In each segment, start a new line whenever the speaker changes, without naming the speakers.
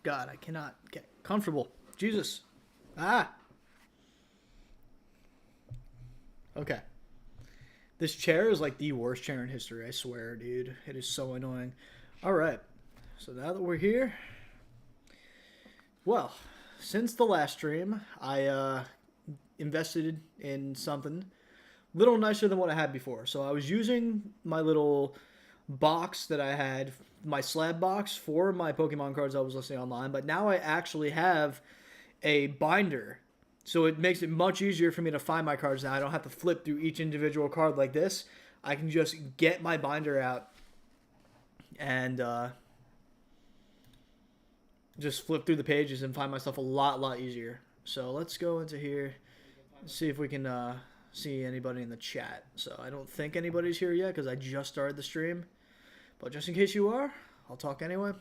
God, I cannot get comfortable. Jesus. Ah. Okay. This chair is like the worst chair in history, I swear, dude. It is so annoying. All right. So now that we're here, well, since the last stream, I invested in something little nicer than what I had before. So I was using my little box that I had, my slab box for my Pokemon cards I was listing online, but now I actually have a binder. So it makes it much easier for me to find my cards now. I don't have to flip through each individual card like this. I can just get my binder out and just flip through the pages and find myself a lot easier. So let's go into here and see if we can see anybody in the chat. So I don't think anybody's here yet because I just started the stream. But just in case you are, I'll talk anyway.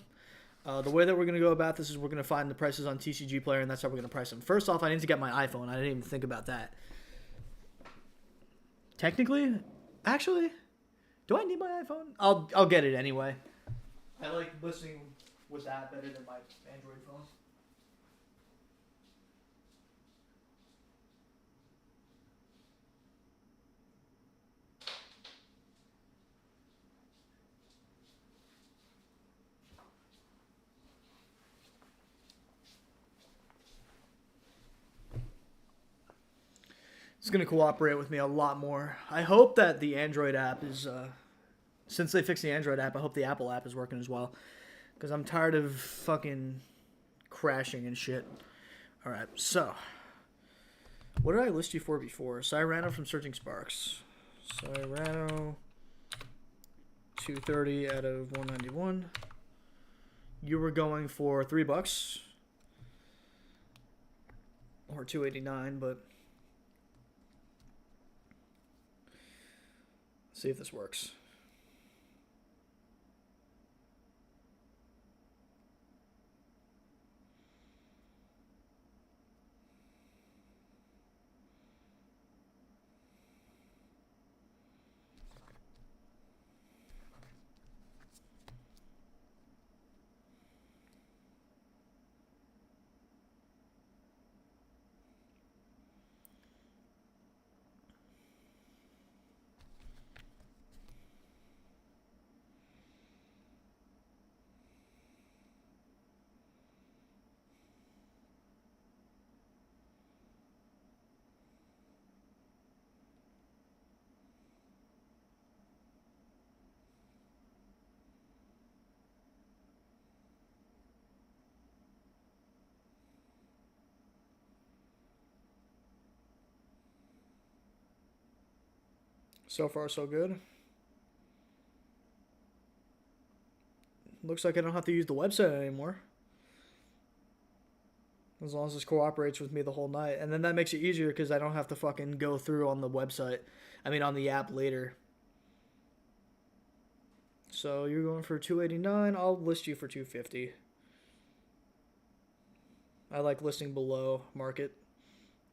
The way that we're going to go about this is we're going to find the prices on TCG Player, and that's how we're going to price them. First off, I need to get my iPhone. I didn't even think about that. Technically, actually, do I need my iPhone? I'll get it anyway. I like listening with that better than my Android phone. It's going to cooperate with me a lot more. I hope that the Android app is, since they fixed the Android app, I hope the Apple app is working as well. Because I'm tired of fucking crashing and shit. Alright, so. What did I list you for before? Cyrano from Searching Sparks. Cyrano. 230 out of 191. You were going for $3. Or 289, but see if this works. So far, so good. Looks like I don't have to use the website anymore. As long as this cooperates with me the whole night. And then that makes it easier because I don't have to fucking go through on the website. I mean, on the app later. So you're going for $289. I'll list you for $250. I like listing below market.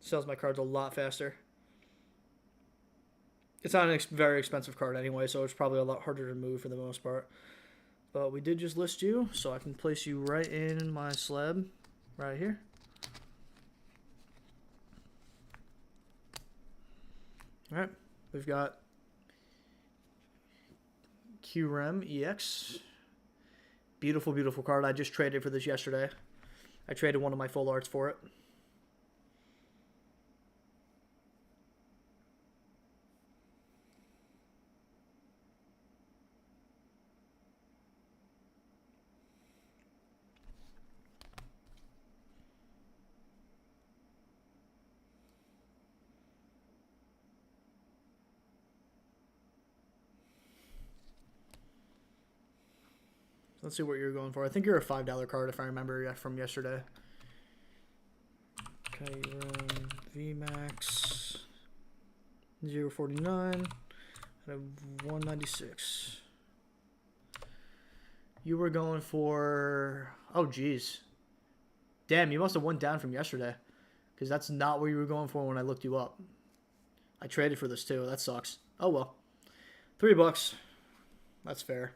Sells my cards a lot faster. It's not a very expensive card anyway, so it's probably a lot harder to move for the most part. But we did just list you, so I can place you right in my slab right here. Alright, we've got QREM EX. Beautiful, beautiful card. I just traded for this yesterday. I traded one of my full arts for it. Let's see what you're going for. I think you're a $5 card if I remember from yesterday. Okay, VMAX 049 out of 196. You were going for, oh geez. Damn, you must have went down from yesterday. Because that's not what you were going for when I looked you up. I traded for this too. That sucks. Oh well. $3. That's fair.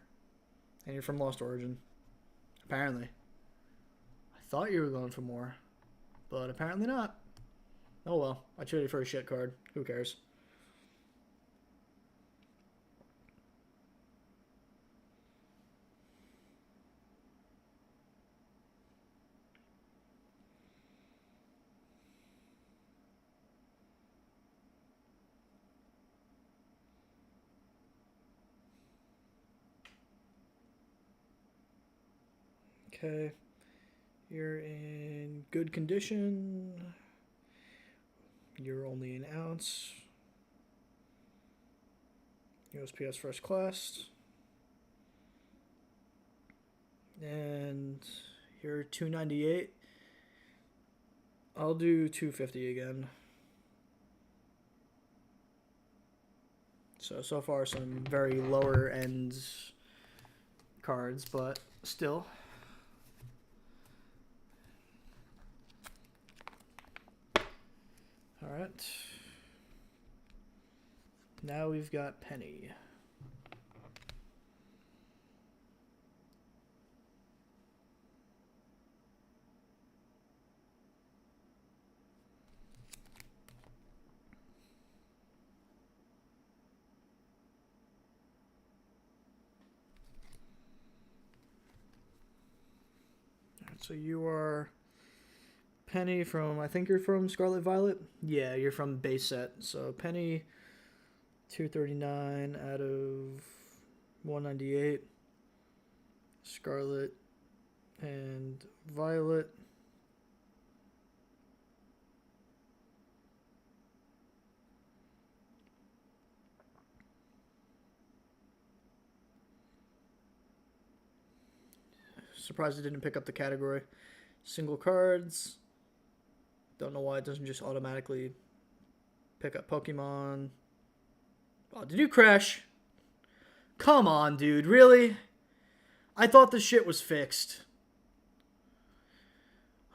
And you're from Lost Origin. Apparently. thought you were going for more, but apparently not. Oh well, I traded for a shit card. Who cares? Okay. You're in good condition. You're only an ounce. USPS first class. And you're 298. I'll do 250 again. So far some very lower end cards, but still. All right. Now we've got Penny. So you are Penny from, I think you're from Scarlet Violet? Yeah, you're from base set. So Penny, 239 out of 198. Scarlet and Violet. Surprised it didn't pick up the category. Single cards. Don't know why it doesn't just automatically pick up Pokemon. Oh, did you crash? Come on, dude. Really? I thought this shit was fixed.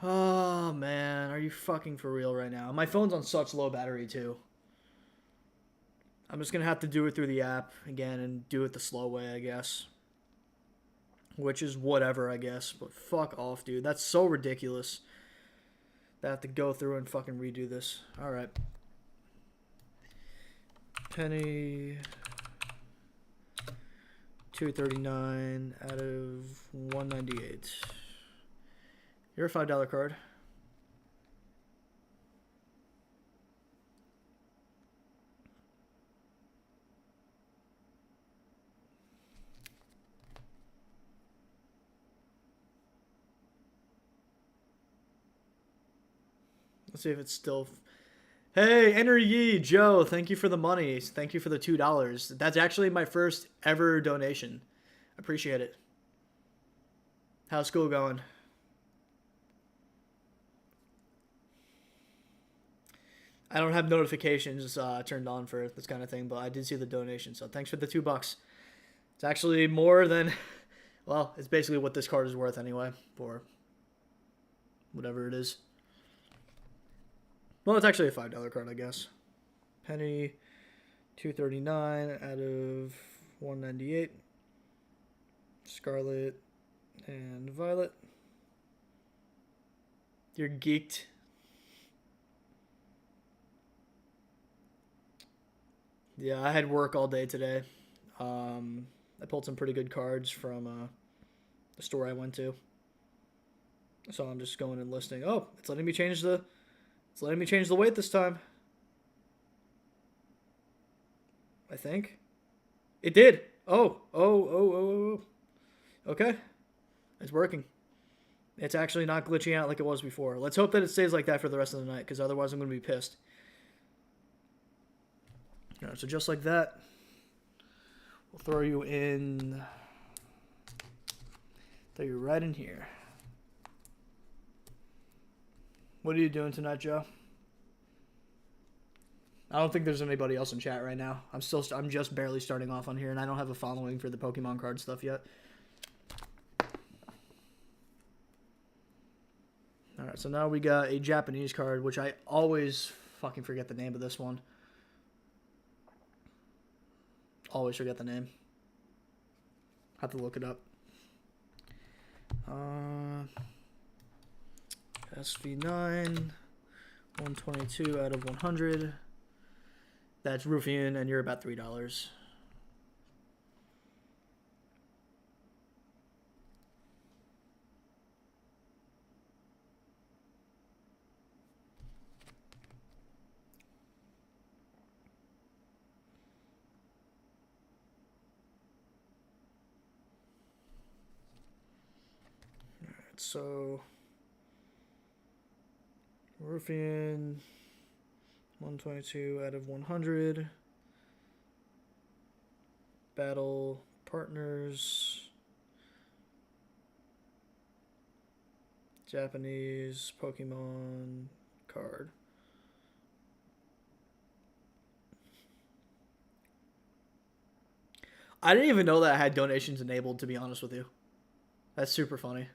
Oh, man. Are you fucking for real right now? My phone's on such low battery, too. I'm just going to have to do it through the app again and do it the slow way, I guess. Which is whatever, I guess. But fuck off, dude. That's so ridiculous. I have to go through and fucking redo this. Alright. Penny. 239 out of 198. You're a $5 card. Let's see if it's still... Hey, Enter Ye, Joe, thank you for the money. Thank you for the $2. That's actually my first ever donation. Appreciate it. How's school going? I don't have notifications turned on for this kind of thing, but I did see the donation, so thanks for the $2. It's actually more than... Well, it's basically what this card is worth anyway, for whatever it is. Well, it's actually a $5 card, I guess. Penny, 239 out of 198. Scarlet and Violet. You're geeked. Yeah, I had work all day today. I pulled some pretty good cards from the store I went to. So I'm just going and listing. Oh, it's letting me change the weight this time. I think. It did. Oh. Okay. It's working. It's actually not glitching out like it was before. Let's hope that it stays like that for the rest of the night, because otherwise I'm going to be pissed. All right, so just like that, we'll throw you in. Throw you right in here. What are you doing tonight, Joe? I don't think there's anybody else in chat right now. I'm just barely starting off on here, and I don't have a following for the Pokemon card stuff yet. All right, so now we got a Japanese card, which I always fucking forget the name of this one. Always forget the name. Have to look it up. SV9, 122 out of 100. That's Ruffian, and you're about $3. So, Ruffian, 122 out of 100. Battle Partners. Japanese Pokemon card. I didn't even know that I had donations enabled, to be honest with you. That's super funny.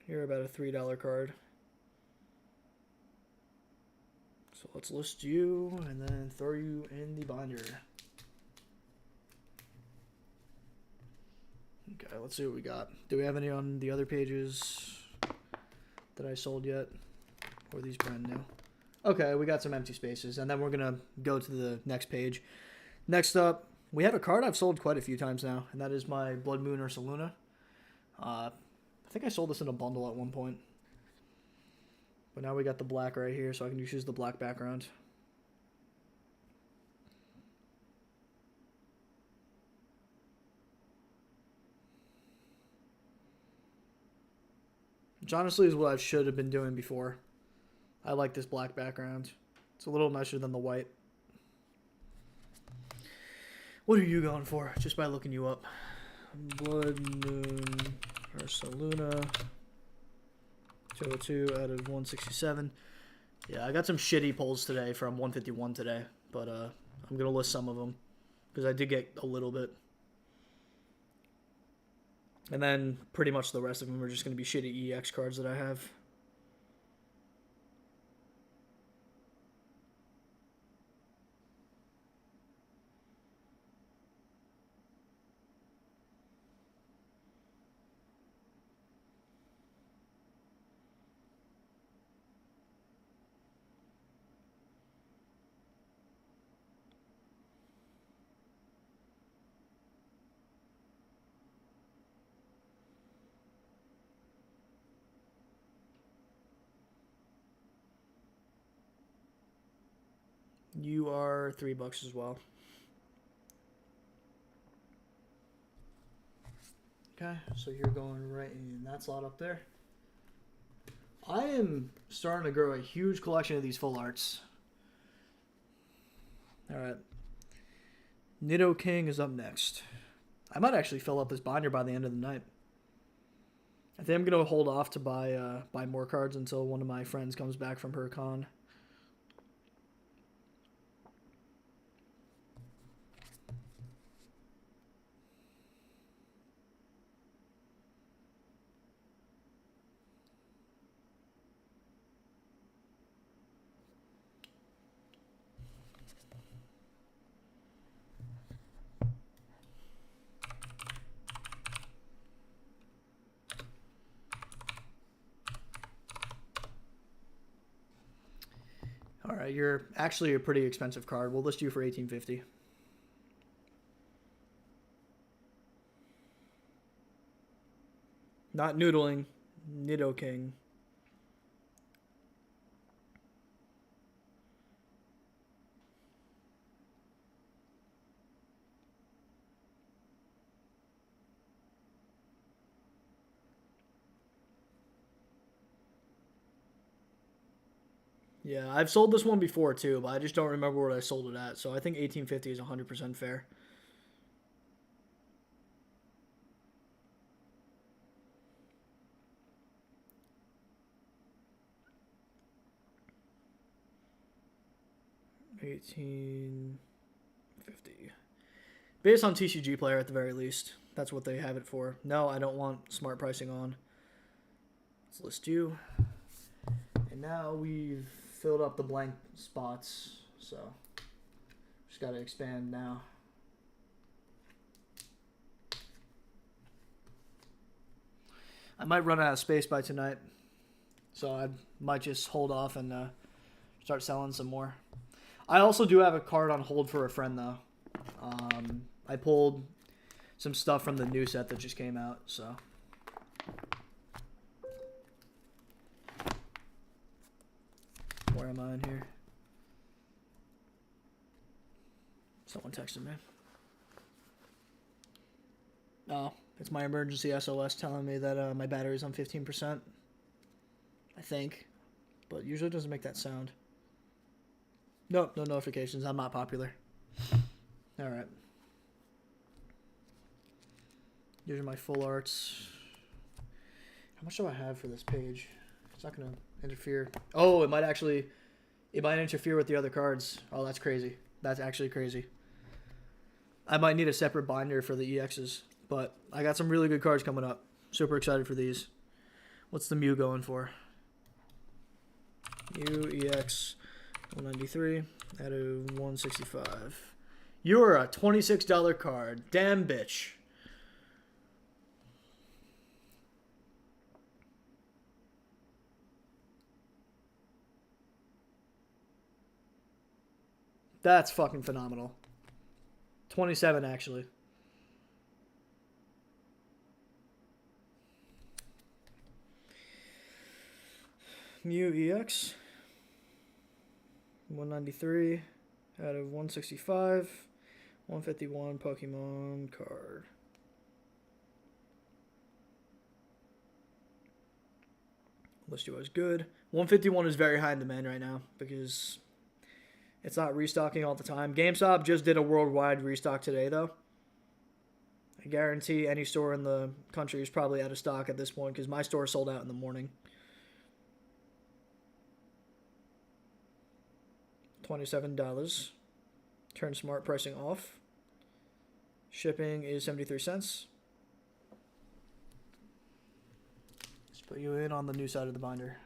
You're about a $3 card. So let's list you and then throw you in the binder. Okay, let's see what we got. Do we have any on the other pages that I sold yet? Or are these brand new? Okay, we got some empty spaces, and then we're going to go to the next page. Next up, we have a card I've sold quite a few times now, and that is my Blood Moon Ursaluna. I think I sold this in a bundle at one point. But now we got the black right here, so I can choose the black background. Which honestly is what I should have been doing before. I like this black background. It's a little nicer than the white. What are you going for? Just by looking you up. Blood Moon Ursaluna. 202 out of 167. Yeah, I got some shitty pulls today from 151 today, but I'm going to list some of them because I did get a little bit. And then pretty much the rest of them are just going to be shitty EX cards that I have. You are $3 as well. Okay, so you're going right in that slot up there. I am starting to grow a huge collection of these full arts. Alright. Nidoking is up next. I might actually fill up this binder by the end of the night. I think I'm going to hold off to buy more cards until one of my friends comes back from her con. Alright, you're actually a pretty expensive card. We'll list you for $18.50. Not noodling. Nidoking. Yeah, I've sold this one before too, but I just don't remember what I sold it at. So I think $18.50 is 100% fair. $18.50. Based on TCG player at the very least. That's what they have it for. No, I don't want smart pricing on. Let's list you. And now we've filled up the blank spots, so just got to expand now. I might run out of space by tonight, so I might just hold off and start selling some more. I also do have a card on hold for a friend, though. I pulled some stuff from the new set that just came out, so. Where am I in here? Someone texted me. Oh, it's my emergency SOS telling me that my battery's on 15%. I think. But usually it doesn't make that sound. Nope, no notifications. I'm not popular. Alright. These are my full arts. How much do I have for this page? It's not going to interfere. Oh, it might interfere with the other cards. Oh, that's crazy. That's actually crazy. I might need a separate binder for the EXs, but I got some really good cards coming up. Super excited for these. What's the Mew going for? Mew EX 193 out of 165. You're a $26 card. Damn bitch. That's fucking phenomenal. 27, actually. Mew EX. 193 out of 165. 151 Pokemon card. List you as good. 151 is very high in demand right now because it's not restocking all the time. GameStop just did a worldwide restock today, though. I guarantee any store in the country is probably out of stock at this point because my store sold out in the morning. $27. Turn smart pricing off. Shipping is 73 cents. Let's put you in on the new side of the binder.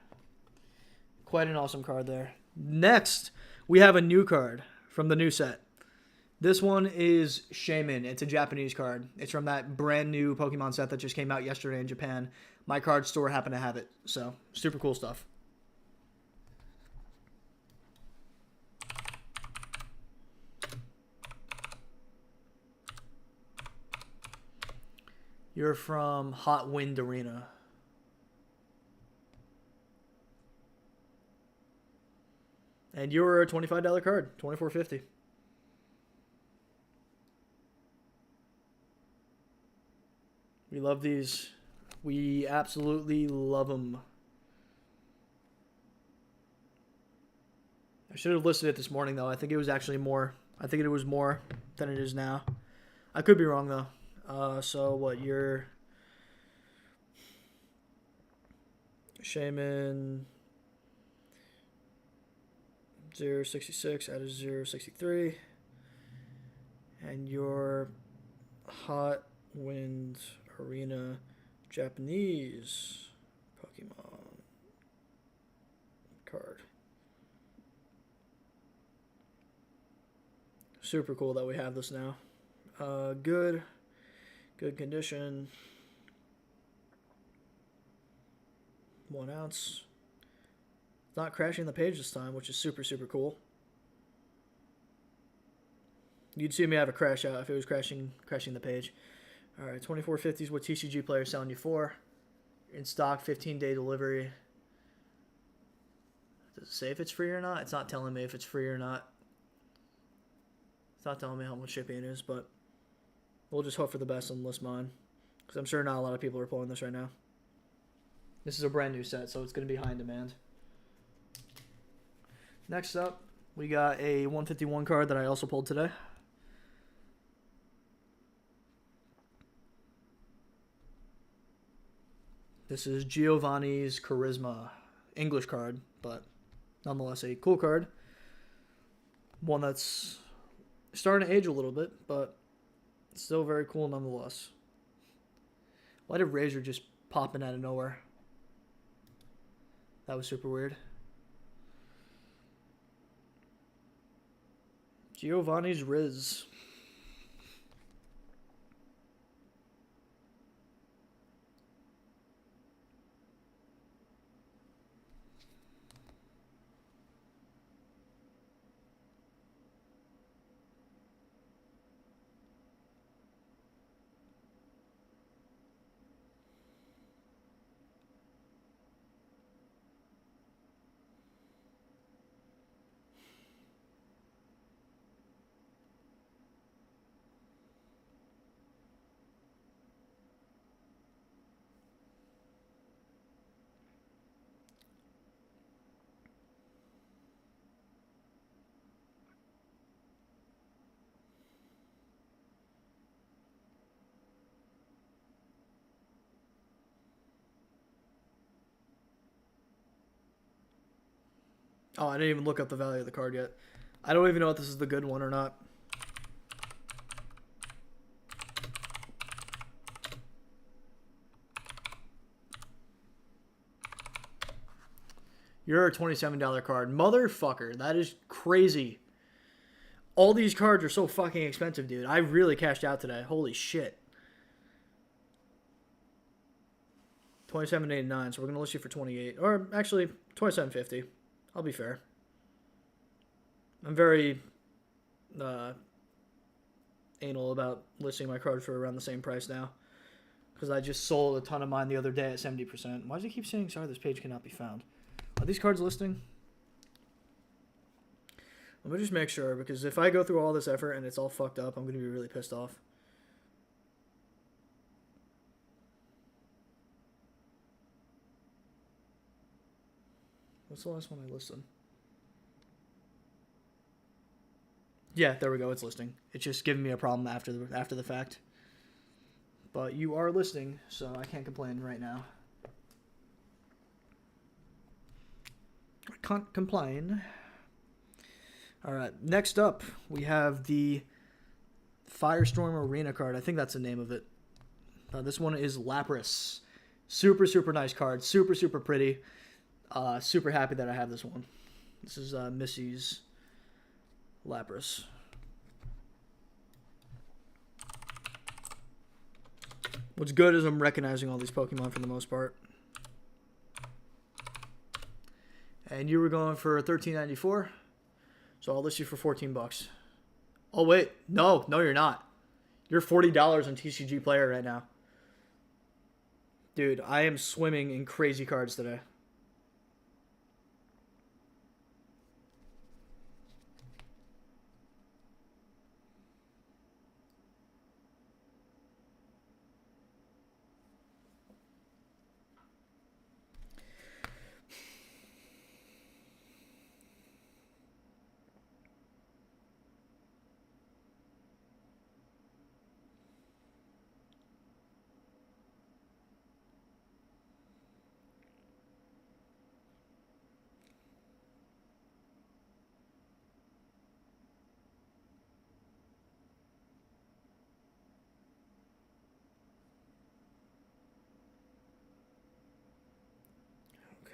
Quite an awesome card there. Next, we have a new card from the new set. This one is Shaman. It's a Japanese card. It's from that brand new Pokemon set that just came out yesterday in Japan. My card store happened to have it. So, super cool stuff. You're from Hot Wind Arena. And you're a $25 card, $24.50. We love these. We absolutely love them. I should have listed it this morning, though. I think it was actually more. I think it was more than it is now. I could be wrong, though. So what, you're Shaman 066 out of 063, and your Hot Wind Arena Japanese Pokemon card. Super cool that we have this now. Good condition. 1 ounce. It's not crashing the page this time, which is super, super cool. You'd see me have a crash out if it was crashing the page. All right, 24.50 is what TCG Player is selling you for. In stock, 15-day delivery. Does it say if it's free or not? It's not telling me if it's free or not. It's not telling me how much shipping it is, but we'll just hope for the best and list mine, because I'm sure not a lot of people are pulling this right now. This is a brand new set, so it's going to be high in demand. Next up, we got a 151 card that I also pulled today. This is Giovanni's Charisma. English card, but nonetheless a cool card. One that's starting to age a little bit, but still very cool nonetheless. Why did Razor just pop in out of nowhere? That was super weird. Giovanni's Riz. Oh, I didn't even look up the value of the card yet. I don't even know if this is the good one or not. You're a $27 card. Motherfucker, that is crazy. All these cards are so fucking expensive, dude. I really cashed out today. Holy shit. $27.89, so we're going to list you for $28. Or actually, $27.50. I'll be fair. I'm very anal about listing my card for around the same price now. Because I just sold a ton of mine the other day at 70%. Why does it keep saying, sorry, this page cannot be found? Are these cards listing? Let me just make sure, because if I go through all this effort and it's all fucked up, I'm going to be really pissed off. What's the last one I listed? Yeah, there we go. It's listing. It's just giving me a problem after the fact. But you are listing, so I can't complain right now. I can't complain. All right, next up, we have the Firestorm Arena card. I think that's the name of it. This one is Lapras. Super, super nice card. Super, super pretty. Super happy that I have this one. This is Missy's Lapras. What's good is I'm recognizing all these Pokemon for the most part. And you were going for $13.94. So I'll list you for $14. Oh, wait. No, you're not. You're $40 on TCG Player right now. Dude, I am swimming in crazy cards today.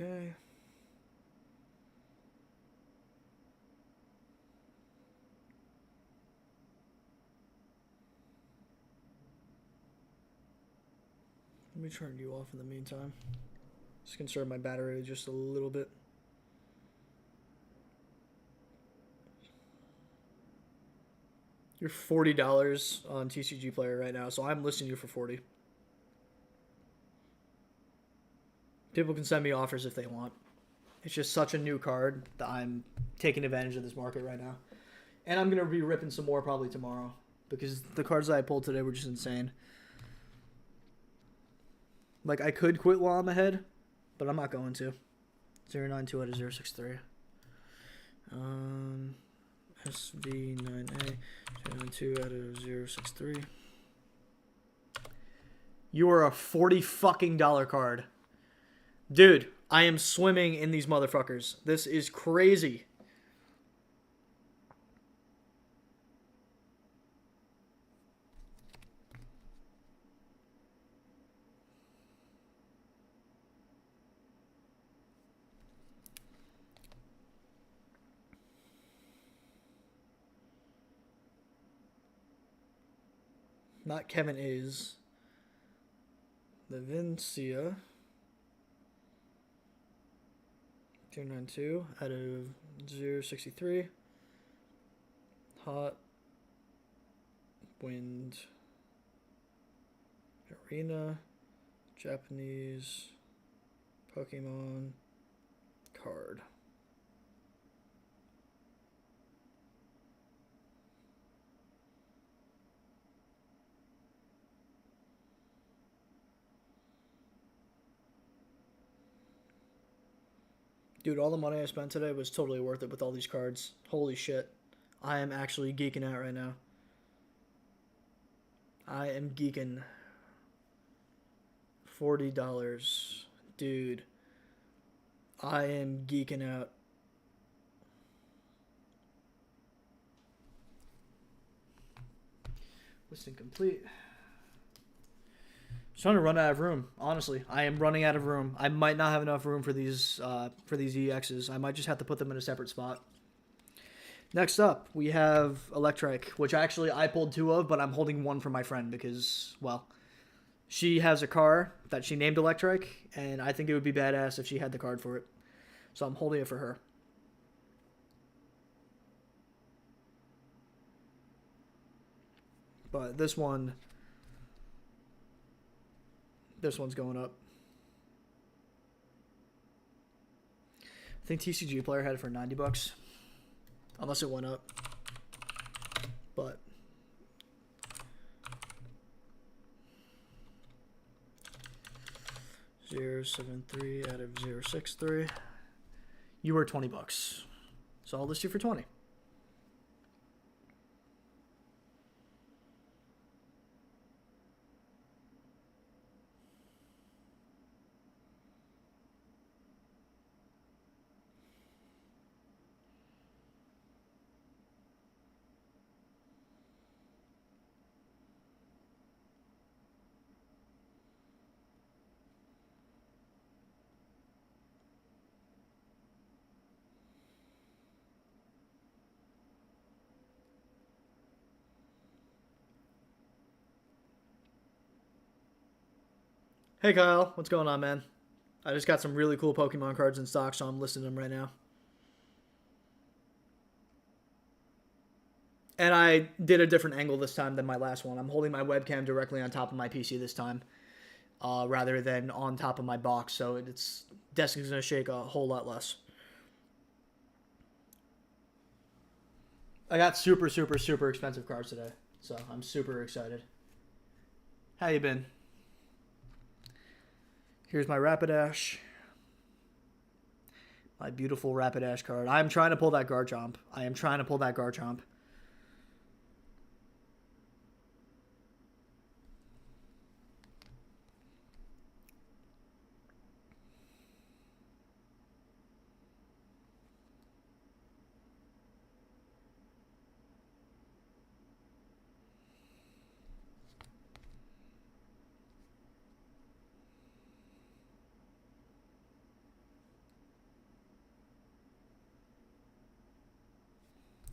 Okay. Let me turn you off in the meantime. Just conserve my battery just a little bit. You're $40 on TCG Player right now, so I'm listing you for $40. People can send me offers if they want. It's just such a new card that I'm taking advantage of this market right now. And I'm going to be ripping some more probably tomorrow because the cards that I pulled today were just insane. Like, I could quit while I'm ahead, but I'm not going to. 092 out of 063. SV9A, 092 out of 063. You are a $40 fucking card. Dude, I am swimming in these motherfuckers. This is crazy. not Kevin A's. Levincia. 292 out of 063. Hot Wind Arena. Japanese Pokemon card. Dude, all the money I spent today was totally worth it with all these cards. Holy shit. I am actually geeking out right now. I am geeking. $40. Dude. I am geeking out. Listing complete. Starting to run out of room. Honestly, I am running out of room. I might not have enough room for these EXs. I might just have to put them in a separate spot. Next up, we have Electric, which actually I pulled 2 of, but I'm holding 1 for my friend because, well, she has a car that she named Electric, and I think it would be badass if she had the card for it. So I'm holding it for her. But this one's going up. I think TCG Player had it for $90, unless it went up. But 073 out of 063. You were $20, so I'll list you for 20. Hey Kyle, what's going on, man? I just got some really cool Pokemon cards in stock, so I'm listing them right now. And I did a different angle this time than my last one. I'm holding my webcam directly on top of my PC this time, rather than on top of my box, so it's desk is going to shake a whole lot less. I got super, super, super expensive cards today, so I'm super excited. How you been? Here's my Rapidash. My beautiful Rapidash card. I'm trying to pull that Garchomp. I am trying to pull that Garchomp.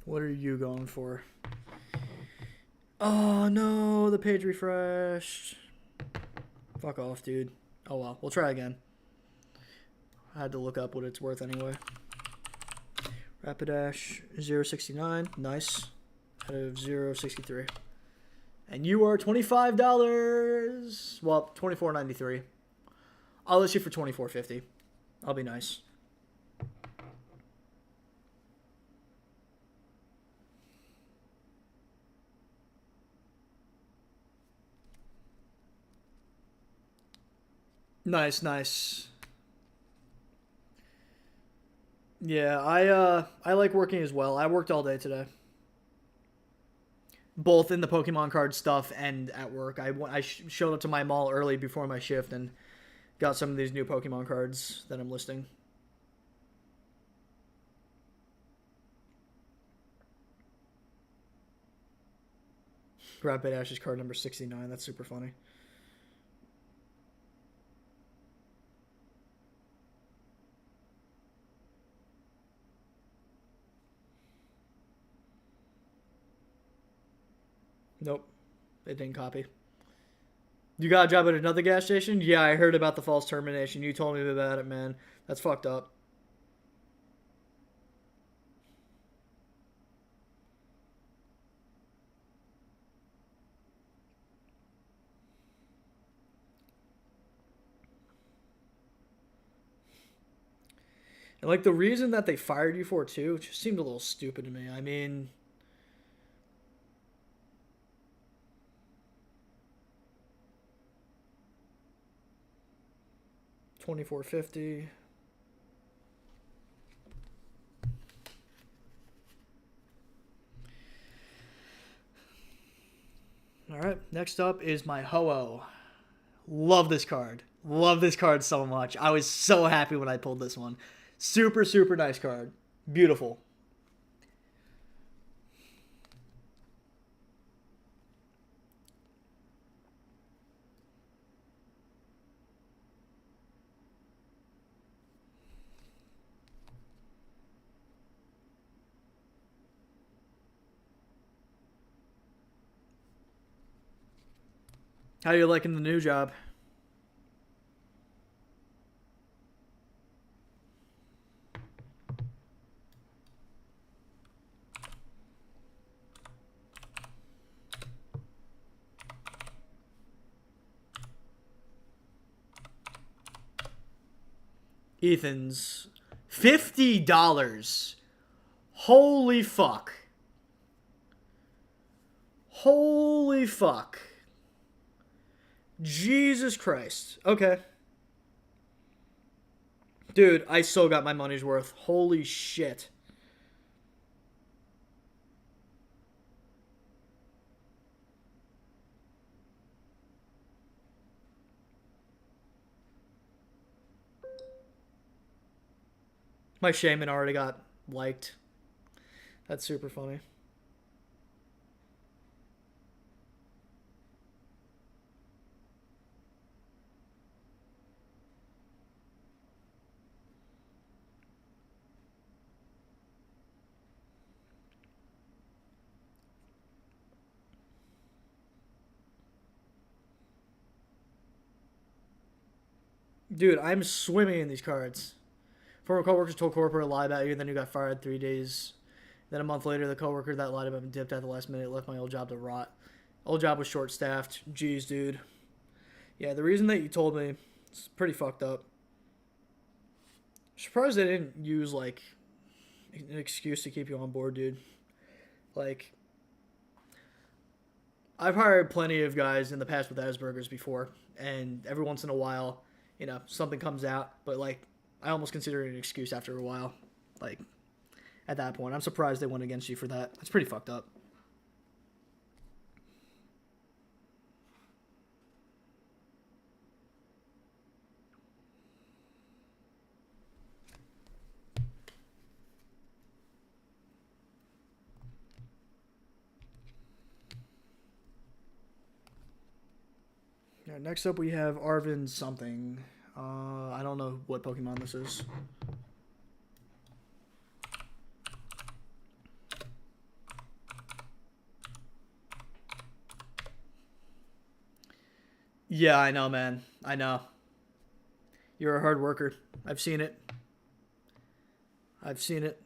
What are you going for? Oh no, the page refreshed. Fuck off, dude. Oh well, we'll try again. I had to look up what it's worth anyway. Rapidash 069, nice. Out of 063. And you are $25. Well, $24.93. I'll list you for $24.50. I'll be nice. Nice, nice. Yeah, I like working as well. I worked all day today, both in the Pokemon card stuff and at work. I showed up to my mall early before my shift and got some of these new Pokemon cards that I'm listing. Rapidash's card number 69. That's super funny. Nope. They didn't copy. You got a job at another gas station? Yeah, I heard about the false termination. You told me about it, man. That's fucked up. And like the reason that they fired you for too just seemed a little stupid to me. I mean, 2450. All right, next up is my Ho-Oh. Love this card. Love this card so much. I was so happy when I pulled this one. Super, super nice card. Beautiful. How are you liking the new job? Ethan's $50. Holy fuck. Holy fuck. Jesus Christ. Okay. Dude, I still got my money's worth. Holy shit. My shaman already got liked. That's super funny. Dude, I'm swimming in these cards. Former coworkers told corporate a lie about you, then you got fired 3 days. Then a month later, the coworker that lied about me dipped at the last minute, left my old job to rot. Old job was short staffed. Jeez, dude. Yeah, the reason that you told me is pretty fucked up. Surprised they didn't use like an excuse to keep you on board, dude. Like, I've hired plenty of guys in the past with Asperger's before, and every once in a while, something comes out, but like, I almost consider it an excuse after a while. Like, at that point, I'm surprised they went against you for that. That's pretty fucked up. Yeah, next up we have Arvin something. I don't know what Pokemon this is. Yeah, I know, man. I know. You're a hard worker. I've seen it. I've seen it.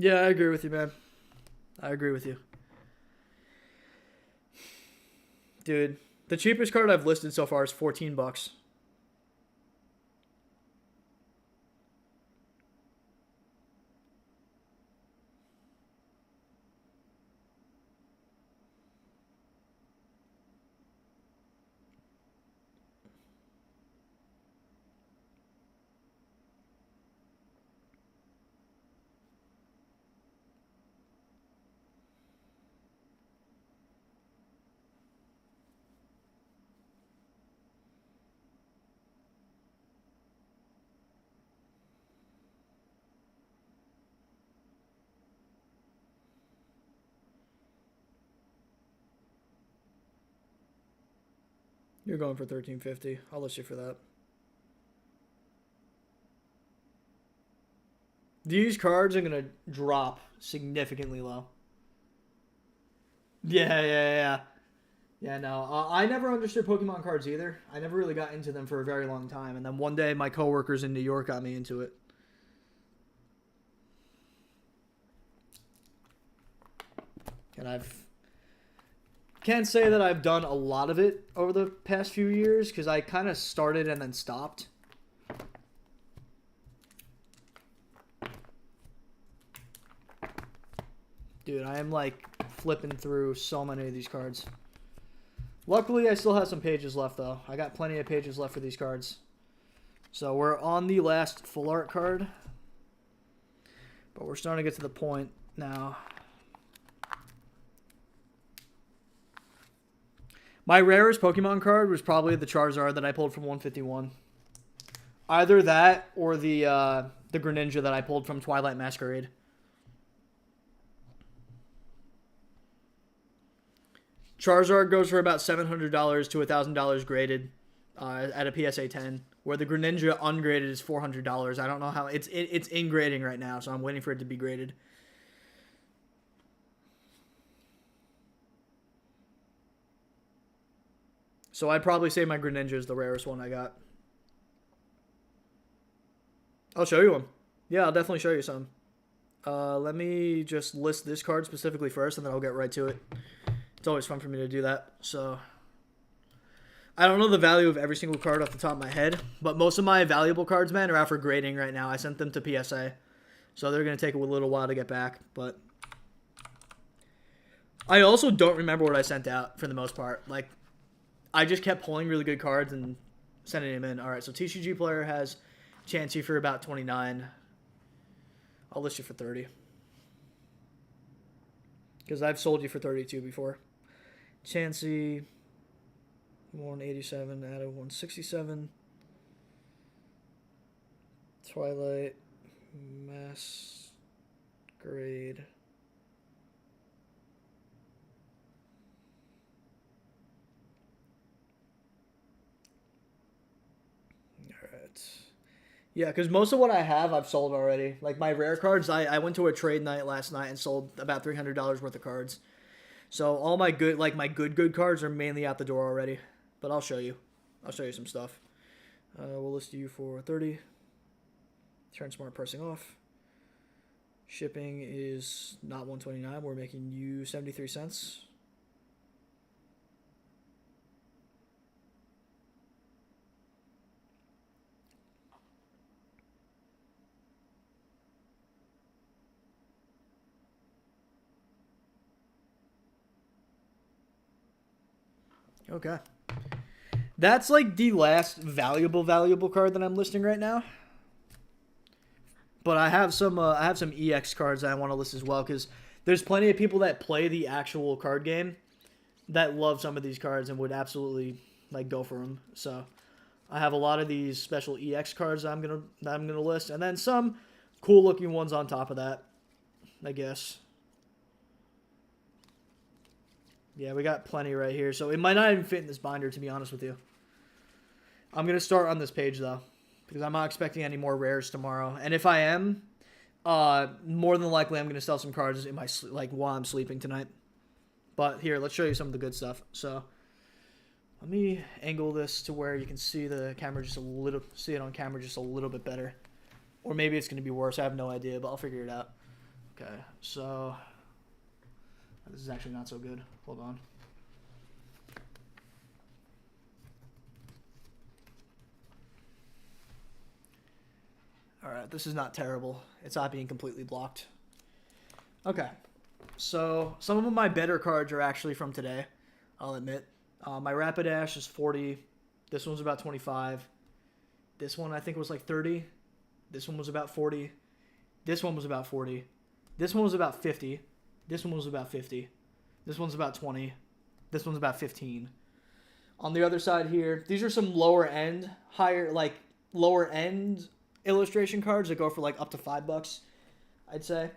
Yeah, I agree with you, man. I agree with you. Dude, the cheapest card I've listed so far is $14. You're going for 1350. I'll list you for that. These cards are gonna drop significantly low. Yeah. Yeah, no. I never understood Pokemon cards either. I never really got into them for a very long time. And then one day my coworkers in New York got me into it. And can't say that I've done a lot of it over the past few years because I kind of started and then stopped. Dude, I am like flipping through so many of these cards. Luckily, I still have some pages left, though. I got plenty of pages left for these cards. So we're on the last full art card. But we're starting to get to the point now. My rarest Pokemon card was probably the Charizard that I pulled from 151. Either that or the Greninja that I pulled from Twilight Masquerade. Charizard goes for about $700 to $1,000 graded at a PSA 10, where the Greninja ungraded is $400. I don't know how it's in grading right now, so I'm waiting for it to be graded. So I'd probably say my Greninja is the rarest one I got. I'll show you one. Yeah, I'll definitely show you some. Let me just list this card specifically first, and then I'll get right to it. It's always fun for me to do that. So I don't know the value of every single card off the top of my head, but most of my valuable cards, man, are out for grading right now. I sent them to PSA, so they're going to take a little while to get back. But I also don't remember what I sent out for the most part. Like, I just kept pulling really good cards and sending them in. All right, so TCG player has Chansey for about 29. I'll list you for 30. Because I've sold you for 32 before. Chansey, 187 out of 167. Twilight Masquerade. Alright. Yeah, because most of what I have, I've sold already. Like my rare cards, I went to a trade night last night and sold about $300 worth of cards. So all my good, like my good cards are mainly out the door already. But I'll show you. I'll show you some stuff. We'll list you for 30. Turn smart pressing off. Shipping is not 129. We're making you 73 cents. Okay. That's like the last valuable card that I'm listing right now. But I have some EX cards that I want to list as well because there's plenty of people that play the actual card game that love some of these cards and would absolutely like go for them. So I have a lot of these special EX cards that I'm gonna list, and then some cool looking ones on top of that, I guess. Yeah, we got plenty right here. So it might not even fit in this binder, to be honest with you. I'm going to start on this page, though, because I'm not expecting any more rares tomorrow. And if I am, more than likely I'm going to sell some cards in my while I'm sleeping tonight. But here, let's show you some of the good stuff. So let me angle this to where you can see the camera see it on camera just a little bit better. Or maybe it's going to be worse. I have no idea, but I'll figure it out. Okay, so this is actually not so good. Hold on. Alright, this is not terrible. It's not being completely blocked. Okay. So, some of my better cards are actually from today, I'll admit. My Rapidash is 40. This one's about 25. This one I think was like 30. This one was about 40. This one was about 40. This one was about 50. This one was about 50. This one's about 20. This one's about 15. On the other side here, these are some lower end illustration cards that go for like up to $5, I'd say.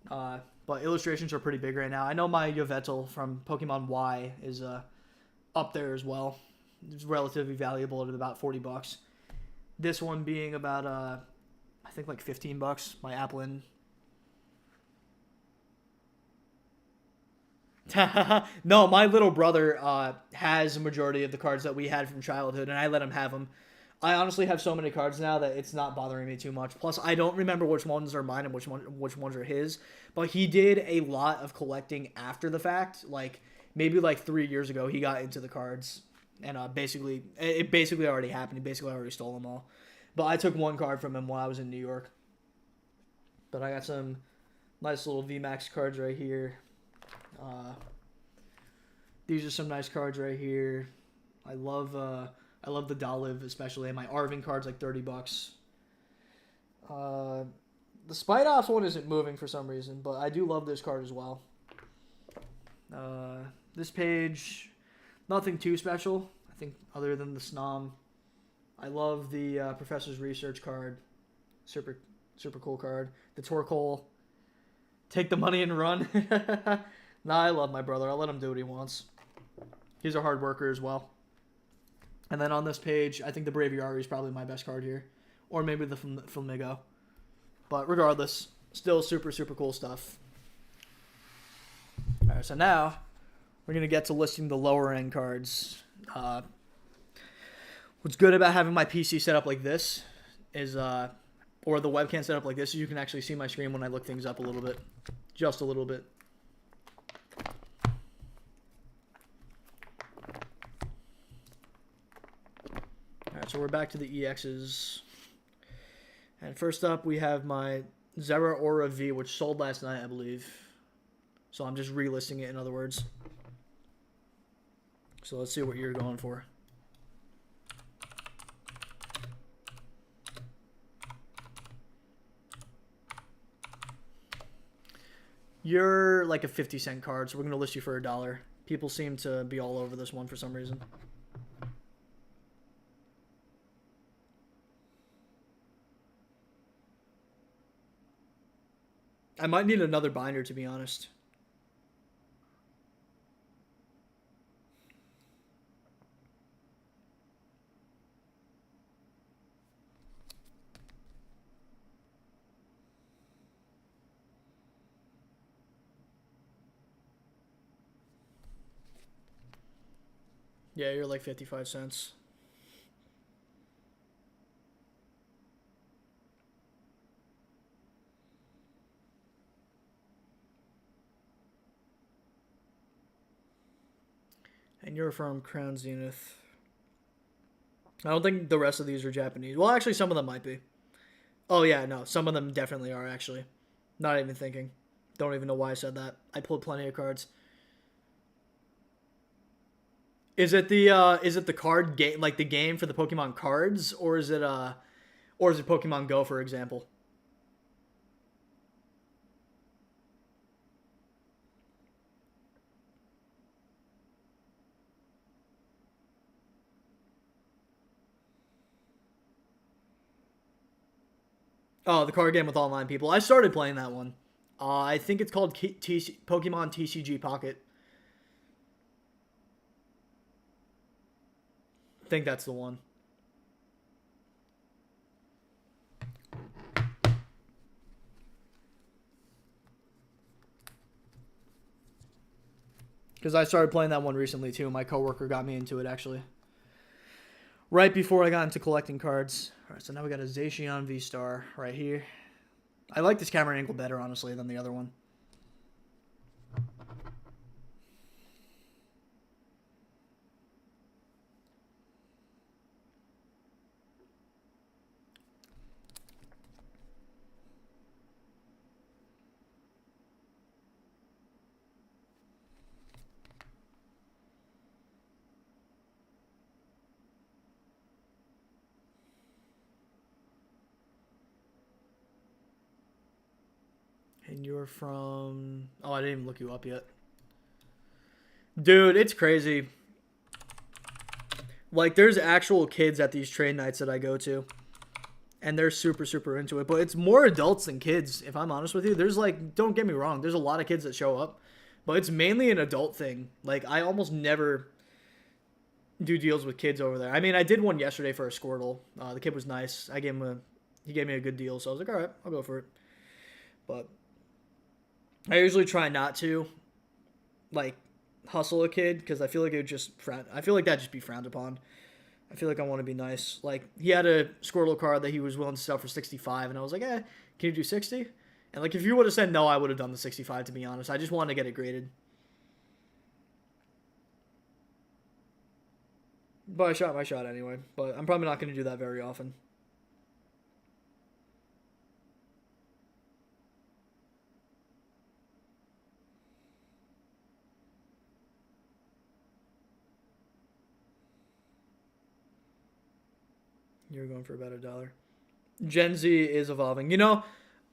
But illustrations are pretty big right now. I know my Yveltal from Pokemon Y is up there as well. It's relatively valuable at about 40 bucks. This one being about I think like 15 bucks. My Applin. No, my little brother has a majority of the cards that we had from childhood, and I let him have them. I honestly have so many cards now that it's not bothering me too much. Plus, I don't remember which ones are mine and which ones are his. But he did a lot of collecting after the fact. Like maybe like 3 years ago, he got into the cards, and it basically already happened. He basically already stole them all. But I took one card from him while I was in New York. But I got some nice little VMAX cards right here. These are some nice cards right here. I love the Doliv especially, and my Arvin card's like 30 bucks. The Spite Ops one isn't moving for some reason, but I do love this card as well. This page, nothing too special, I think, other than the Snom. I love the Professor's Research card. Super cool card. The Torkoal. Take the money and run. Nah, I love my brother. I'll let him do what he wants. He's a hard worker as well. And then on this page, I think the Braviary is probably my best card here. Or maybe the Flamingo. But regardless, still super cool stuff. Alright, so now we're going to get to listing the lower end cards. What's good about having my PC set up like this is, or the webcam set up like this, is you can actually see my screen when I look things up a little bit. Just a little bit. Alright, so we're back to the EXs. And first up, we have my Zera Aura V, which sold last night, I believe. So I'm just relisting it, in other words. So let's see what you're going for. You're like a 50-cent card, so we're going to list you for $1. People seem to be all over this one for some reason. I might need another binder, to be honest. Yeah, you're like 55 cents. And you're from Crown Zenith. I don't think the rest of these are Japanese. Well, actually, some of them might be. Oh, yeah, no. Some of them definitely are, actually. Not even thinking. Don't even know why I said that. I pulled plenty of cards. Is it the card game, like the game for the Pokemon cards, or is it Pokemon Go, for example? Oh, the card game with online people. I started playing that one. I think it's called Pokemon TCG Pocket. I think that's the one. Because I started playing that one recently too. My coworker got me into it actually. Right before I got into collecting cards. Alright, so now we got a Zacian V-Star right here. I like this camera angle better, honestly, than the other one. And you're from... Oh, I didn't even look you up yet. Dude, it's crazy. Like, there's actual kids at these trade nights that I go to. And they're super into it. But it's more adults than kids, if I'm honest with you. There's, like, don't get me wrong. There's a lot of kids that show up. But it's mainly an adult thing. Like, I almost never... do deals with kids over there. I mean, I did one yesterday for a Squirtle. The kid was nice. He gave me a good deal, so I was like, all right, I'll go for it. But I usually try not to like hustle a kid because I feel like it would just I feel like that'd just be frowned upon. I feel like I want to be nice. Like he had a Squirtle card that he was willing to sell for 65, and I was like, can you do 60? And like if you would have said no, I would have done the 65. To be honest, I just wanted to get it graded. But I shot my shot anyway. But I'm probably not going to do that very often. You're going for about $1. Gen Z is evolving.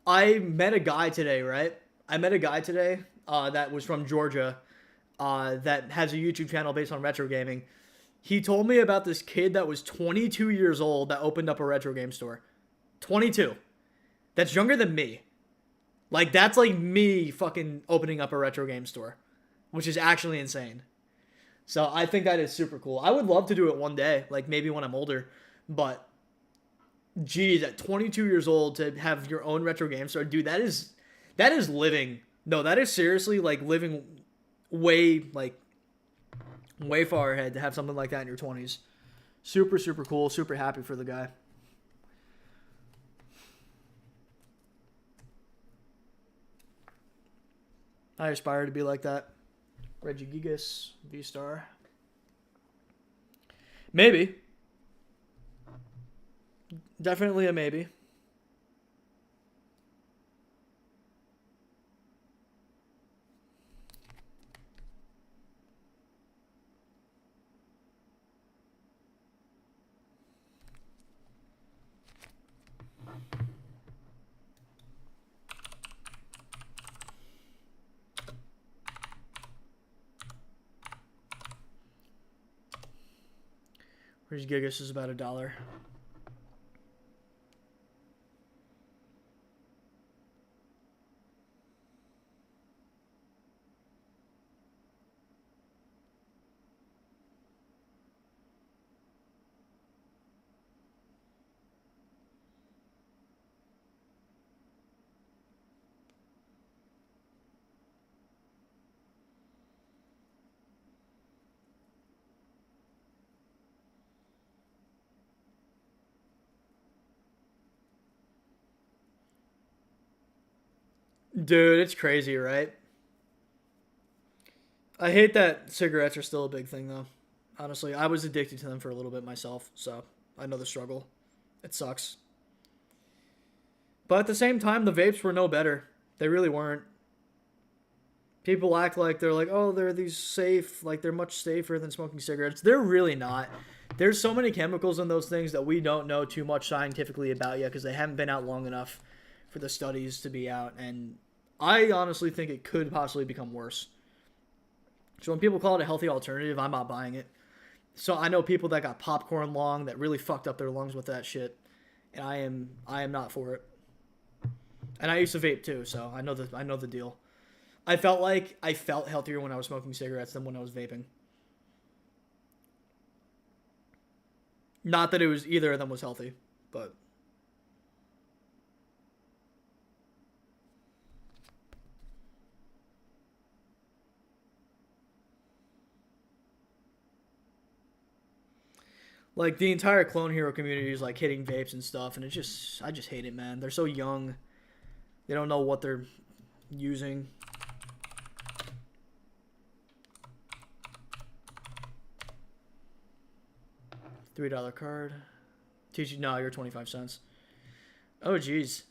I met a guy today, right? I met a guy today that was from Georgia that has a YouTube channel based on retro gaming. He told me about this kid that was 22 years old that opened up a retro game store. 22. That's younger than me. Like, that's like me fucking opening up a retro game store, which is actually insane. So I think that is super cool. I would love to do it one day, like maybe when I'm older. But geez, at 22 years old to have your own retro game store, dude, that is living. No, that is seriously like living way way far ahead to have something like that in your 20s. Super super cool. Super happy for the guy. I aspire to be like that. Reggie Gigas, V Star. Maybe. Definitely a maybe. Reggie Gigas is about $1. Dude, it's crazy, right? I hate that cigarettes are still a big thing, though. Honestly, I was addicted to them for a little bit myself, so I know the struggle. It sucks. But at the same time, the vapes were no better. They really weren't. People act like they're like, oh, they're these safe, like they're much safer than smoking cigarettes. They're really not. There's so many chemicals in those things that we don't know too much scientifically about yet because they haven't been out long enough for the studies to be out. And I honestly think it could possibly become worse. So when people call it a healthy alternative, I'm not buying it. So I know people that got popcorn lung that really fucked up their lungs with that shit, and I am not for it. And I used to vape too, so I know the deal. I felt healthier when I was smoking cigarettes than when I was vaping. Not that it was either of them was healthy, but like the entire clone hero community is like hitting vapes and stuff, and I just hate it, man. They're so young, they don't know what they're using. $3 card. Teach you no, you're 25 cents. Oh geez.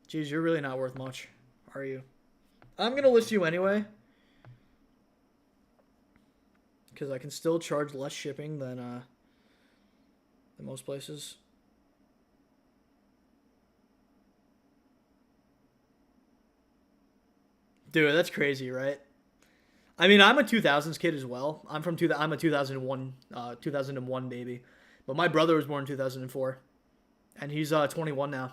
Geez, you're really not worth much, are you? I'm gonna list you anyway. Because I can still charge less shipping than most places. Dude, that's crazy, right? I mean, I'm a 2000s kid as well. I'm a 2001 baby. But my brother was born in 2004 and he's 21 now.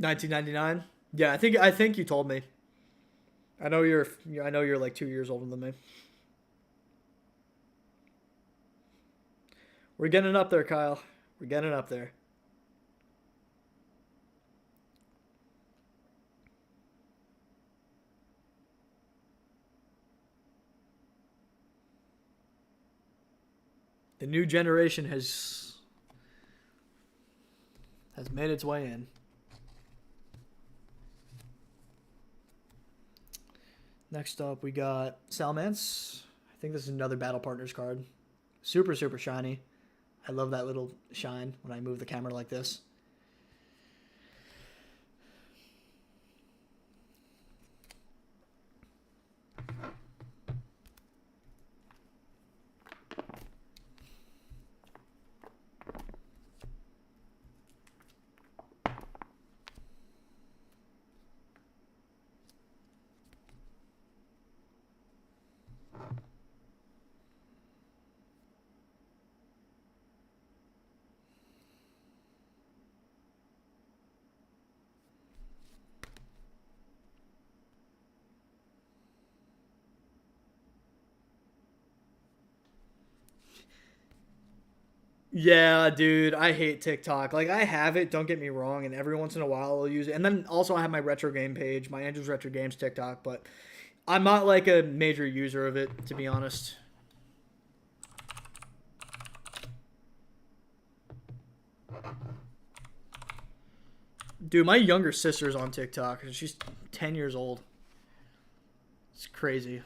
1999. Yeah, I think you told me. I know you're like 2 years older than me. We're getting up there, Kyle. We're getting up there. The new generation has made its way in. Next up, we got Salmance. I think this is another Battle Partners card. Super, super shiny. I love that little shine when I move the camera like this. Yeah, dude, I hate TikTok. Like, I have it, don't get me wrong, and every once in a while I'll use it. And then also I have my retro game page, my Andrew's Retro Games TikTok, but I'm not like a major user of it, to be honest. Dude, my younger sister's on TikTok. She's 10 years old. It's crazy.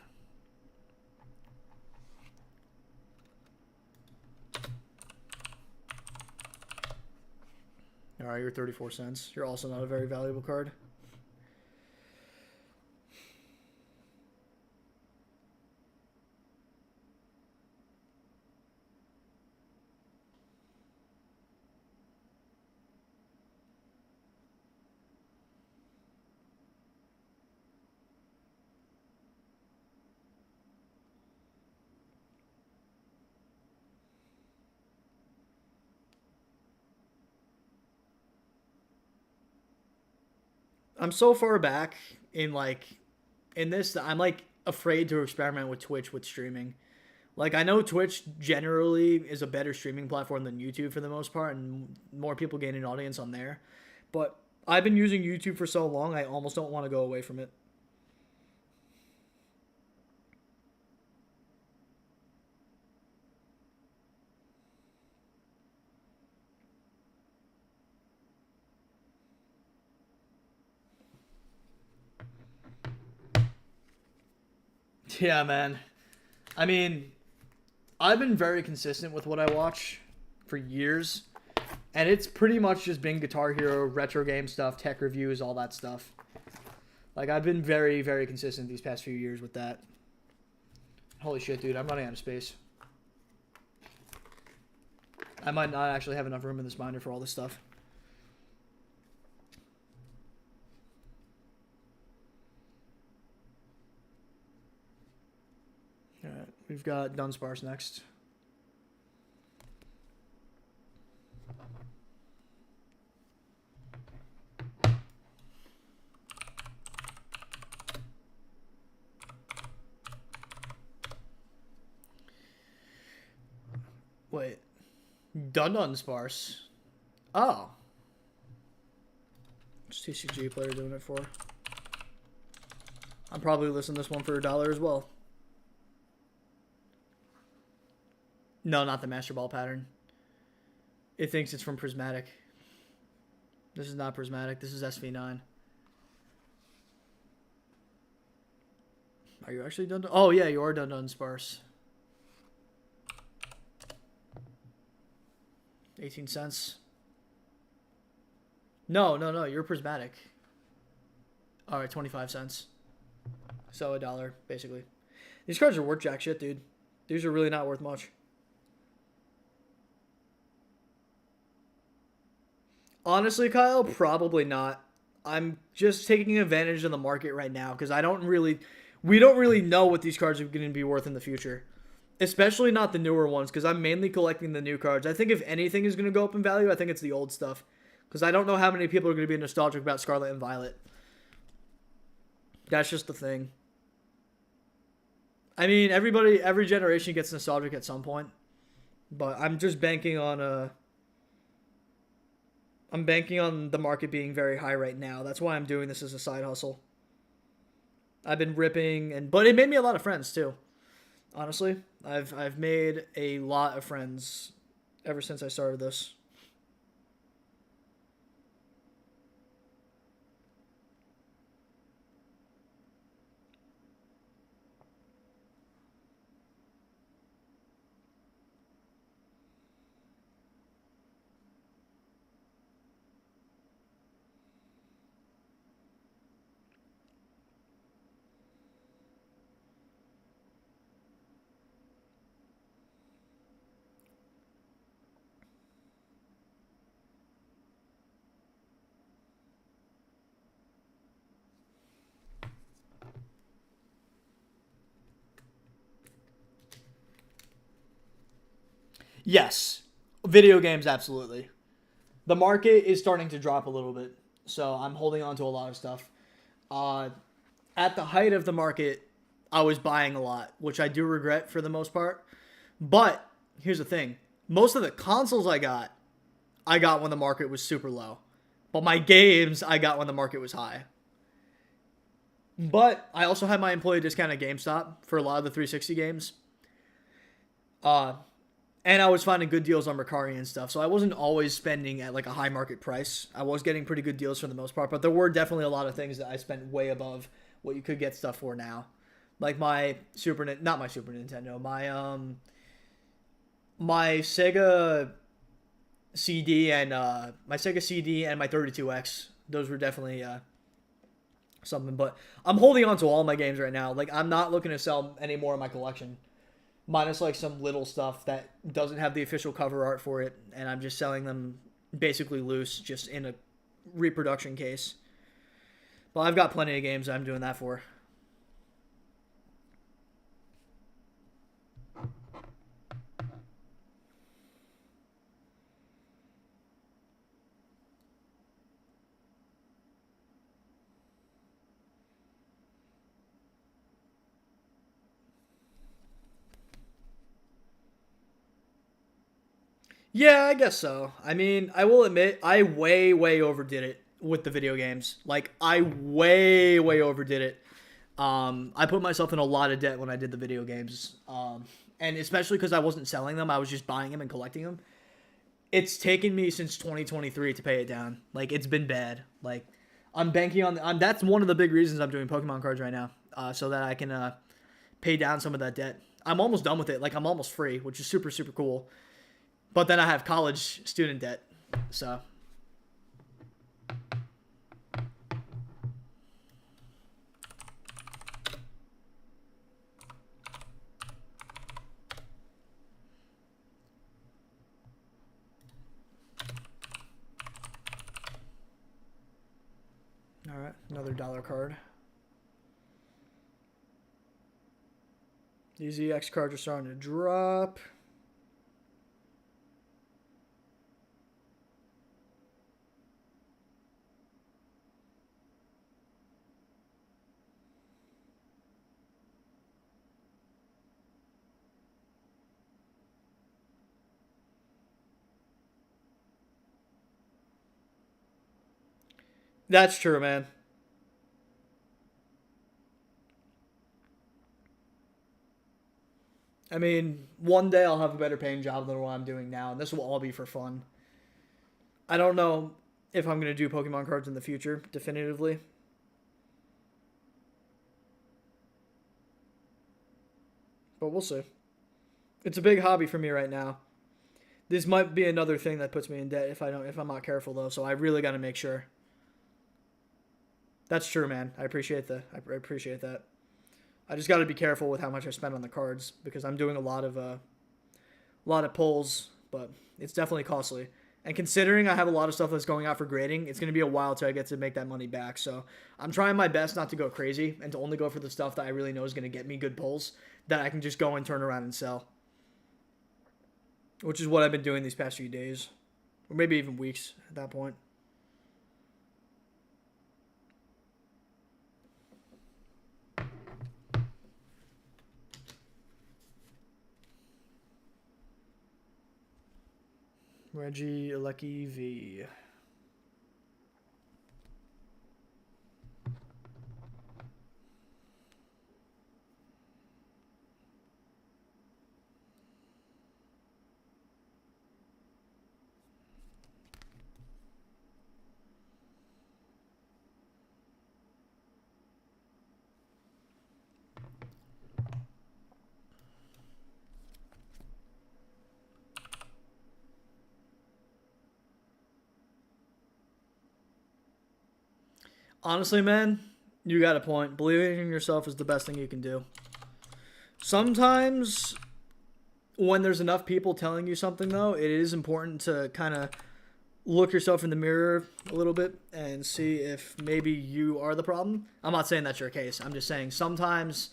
All right, you're 34 cents. You're also not a very valuable card. I'm so far back in this that I'm like afraid to experiment with Twitch with streaming. Like, I know Twitch generally is a better streaming platform than YouTube for the most part, and more people gain an audience on there. But I've been using YouTube for so long, I almost don't want to go away from it. Yeah, man. I mean, I've been very consistent with what I watch for years, and it's pretty much just been Guitar Hero, retro game stuff, tech reviews, all that stuff. Like, I've been very, very consistent these past few years with that. Holy shit, dude, I'm running out of space. I might not actually have enough room in this binder for all this stuff. Alright, we've got Dunsparce next. Wait. Dunsparce. Oh. What's TCG player doing it for? I'm probably listing this one for $1 as well. No, not the Master Ball pattern. It thinks it's from Prismatic. This is not Prismatic. This is SV9. Are you actually done? Oh, yeah, you are done sparse. 18 cents. No, you're Prismatic. All right, 25 cents. So $1, basically. These cards are worth jack shit, dude. These are really not worth much. Honestly, Kyle, probably not. I'm just taking advantage of the market right now because we don't really know what these cards are going to be worth in the future. Especially not the newer ones because I'm mainly collecting the new cards. I think if anything is going to go up in value, I think it's the old stuff. Because I don't know how many people are going to be nostalgic about Scarlet and Violet. That's just the thing. I mean, every generation gets nostalgic at some point. But I'm just banking on I'm banking on the market being very high right now. That's why I'm doing this as a side hustle. I've been ripping, but it made me a lot of friends too. Honestly, I've made a lot of friends ever since I started this. Yes, video games absolutely. The market is starting to drop a little bit, so I'm holding on to a lot of stuff. Uh, at the height of the market, I was buying a lot, which I do regret for the most part. But here's the thing: most of the consoles I got when the market was super low. But my games, I got when the market was high. But I also had my employee discount at GameStop for a lot of the 360 games. Uh, and I was finding good deals on Mercari and stuff. So I wasn't always spending at like a high market price. I was getting pretty good deals for the most part, but there were definitely a lot of things that I spent way above what you could get stuff for now. Like my not my Super Nintendo, my Sega CD and my Sega CD and my 32X. Those were definitely something, but I'm holding on to all my games right now. Like I'm not looking to sell any more of my collection. Minus like some little stuff that doesn't have the official cover art for it, and I'm just selling them basically loose, just in a reproduction case. But I've got plenty of games I'm doing that for. Yeah, I guess so. I mean, I will admit, I way overdid it with the video games. Like, I way overdid it. I put myself in a lot of debt when I did the video games. And especially because I wasn't selling them, I was just buying them and collecting them. It's taken me since 2023 to pay it down. Like, it's been bad. Like, I'm banking on that's one of the big reasons I'm doing Pokemon cards right now, so that I can pay down some of that debt. I'm almost done with it. Like, I'm almost free, which is super cool. But then I have college student debt. So, all right, another dollar card. These EX cards are starting to drop. That's true, man. I mean, one day I'll have a better paying job than what I'm doing now, and this will all be for fun. I don't know if I'm going to do Pokemon cards in the future, definitively, but we'll see. It's a big hobby for me right now. This might be another thing that puts me in debt if I'm not careful though, so I really got to make sure. That's true, man. I appreciate that. I just got to be careful with how much I spend on the cards because I'm doing a lot of pulls, but it's definitely costly. And considering I have a lot of stuff that's going out for grading, it's going to be a while till I get to make that money back. So I'm trying my best not to go crazy and to only go for the stuff that I really know is going to get me good pulls that I can just go and turn around and sell, which is what I've been doing these past few days, or maybe even weeks at that point. Reggie Lecky V. Honestly, man, you got a point. Believing in yourself is the best thing you can do. Sometimes, when there's enough people telling you something, though, it is important to kind of look yourself in the mirror a little bit and see if maybe you are the problem. I'm not saying that's your case. I'm just saying sometimes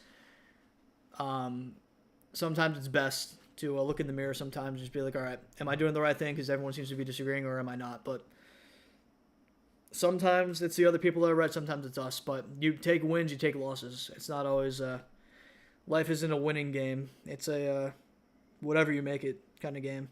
it's best to look in the mirror sometimes and just be like, all right, am I doing the right thing because everyone seems to be disagreeing, or am I not? But sometimes it's the other people that are right, sometimes it's us. But you take wins, you take losses. It's not always life isn't a winning game. It's a whatever you make it kind of game.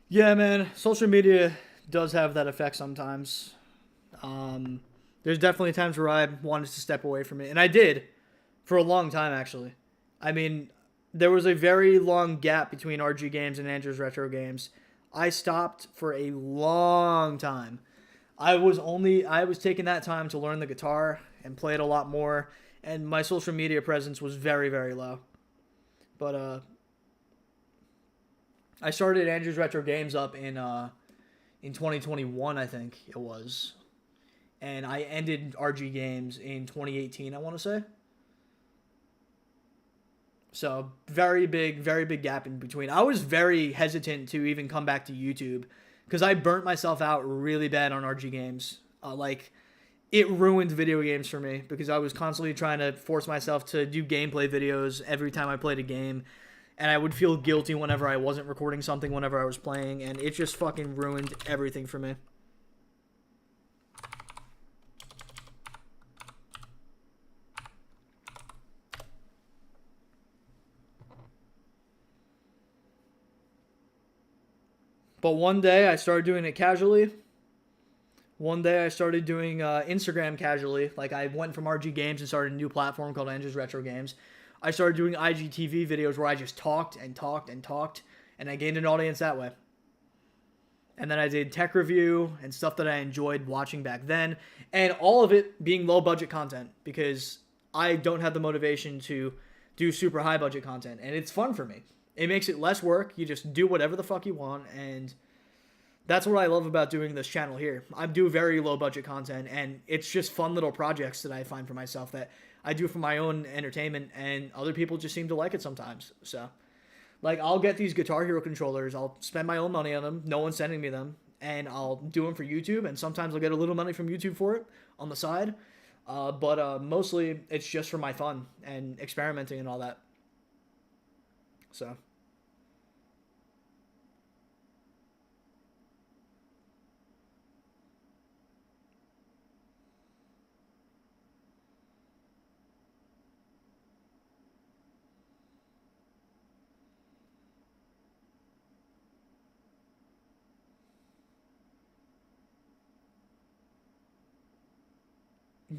Yeah, man. Social media does have that effect sometimes. Um, there's definitely times where I wanted to step away from it, and I did for a long time, actually. I mean, there was a very long gap between RG games and Andrew's retro games. I stopped for a long time. I was taking that time to learn the guitar and play it a lot more, and my social media presence was very, very low. But I started Andrew's Retro Games up in 2021, I think it was, and I ended RG Games in 2018. I want to say. So very big gap in between. I was very hesitant to even come back to YouTube because I burnt myself out really bad on RG Games. It ruined video games for me because I was constantly trying to force myself to do gameplay videos every time I played a game, and I would feel guilty whenever I wasn't recording something whenever I was playing, and it just fucking ruined everything for me. But one day I started doing it casually. One day I started doing Instagram casually. Like, I went from RG Games and started a new platform called Andrew's Retro Games. I started doing IGTV videos where I just talked and talked and talked, and I gained an audience that way. And then I did tech review and stuff that I enjoyed watching back then, and all of it being low budget content because I don't have the motivation to do super high budget content, and it's fun for me. It makes it less work. You just do whatever the fuck you want, and that's what I love about doing this channel here. I do very low budget content, and it's just fun little projects that I find for myself that I do for my own entertainment, and other people just seem to like it sometimes. So, like, I'll get these Guitar Hero controllers, I'll spend my own money on them, no one's sending me them, and I'll do them for YouTube, and sometimes I'll get a little money from YouTube for it on the side. But mostly it's just for my fun and experimenting and all that. So.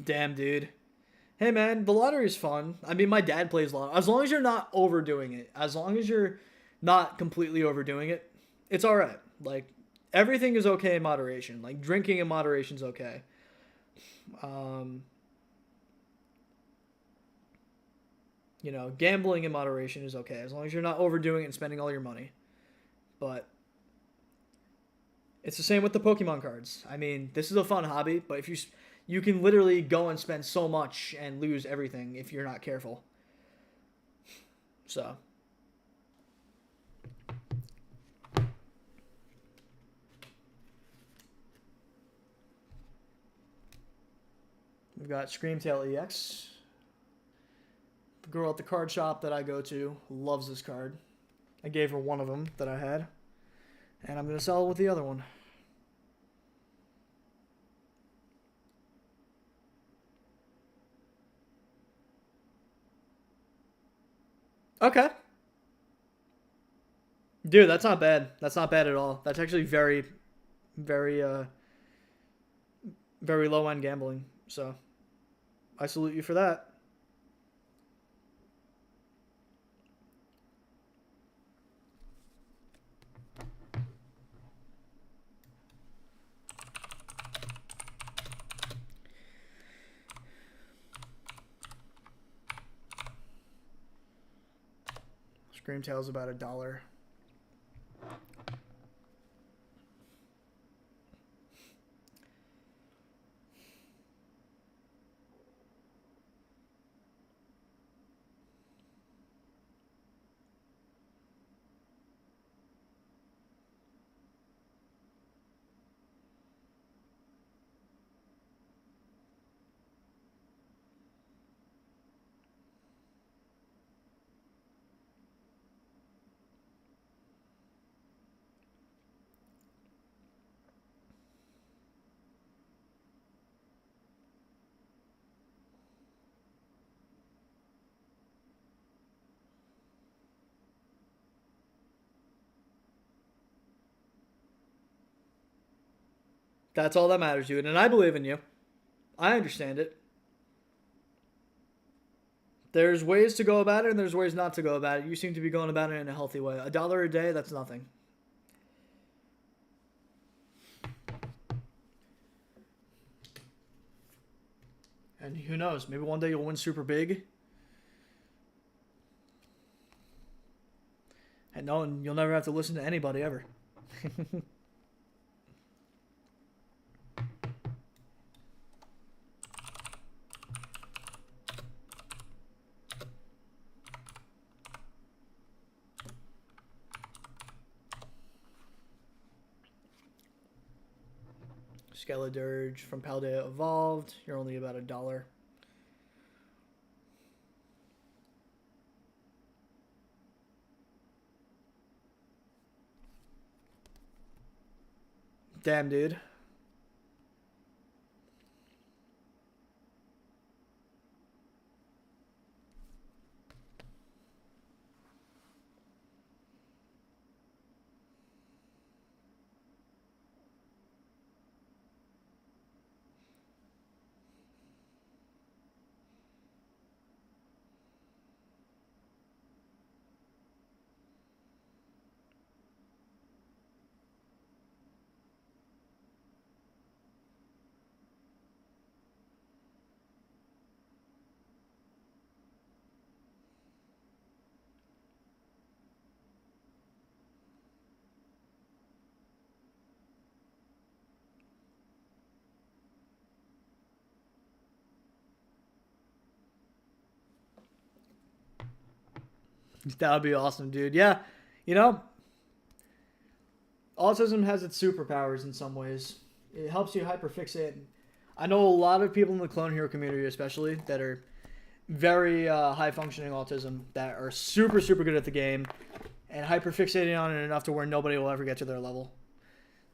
Damn, dude. Hey, man, the lottery is fun. I mean, my dad plays lottery. As long as you're not overdoing it, as long as you're not completely overdoing it, it's all right. Like, everything is okay in moderation. Like, drinking in moderation is okay. Um, You know, gambling in moderation is okay as long as you're not overdoing it and spending all your money. But it's the same with the Pokemon cards. I mean, this is a fun hobby, but if you can literally go and spend so much and lose everything if you're not careful. So, we've got Screamtail EX. The girl at the card shop that I go to loves this card. I gave her one of them that I had, and I'm going to sell it with the other one. Okay. Dude, that's not bad. That's not bad at all. That's actually very, very, very low end gambling. So I salute you for that. Screamtail's about $1. That's all that matters, dude. And I believe in you. I understand it. There's ways to go about it, and there's ways not to go about it. You seem to be going about it in a healthy way. $1 a day, that's nothing. And who knows? Maybe one day you'll win super big. And no, and you'll never have to listen to anybody ever. Skeledirge from Paldea Evolved. You're only about $1. Damn, dude. That would be awesome, dude. Yeah, you know, autism has its superpowers in some ways. It helps you hyperfixate. I know a lot of people in the clone hero community, especially, that are very high functioning autism that are super, super good at the game and hyperfixating on it enough to where nobody will ever get to their level.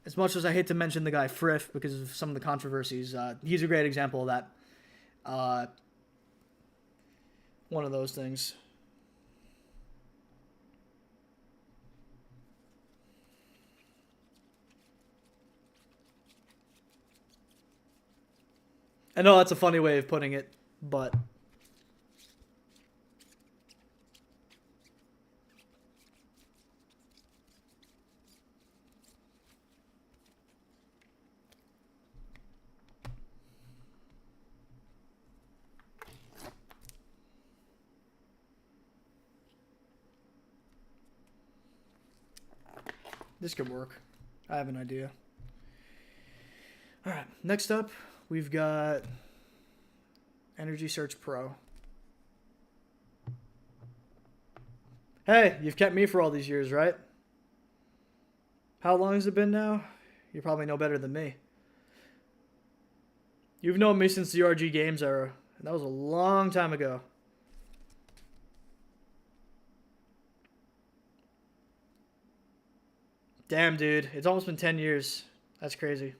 As much as I hate to mention the guy Friff because of some of the controversies, he's a great example of that. One of those things. I know that's a funny way of putting it, but This could work. I have an idea. All right. Next up, we've got Energy Search Pro. Hey, you've kept me for all these years, right? How long has it been now? You probably know better than me. You've known me since the RG Games era, and that was a long time ago. Damn, dude. It's almost been 10 years. That's crazy.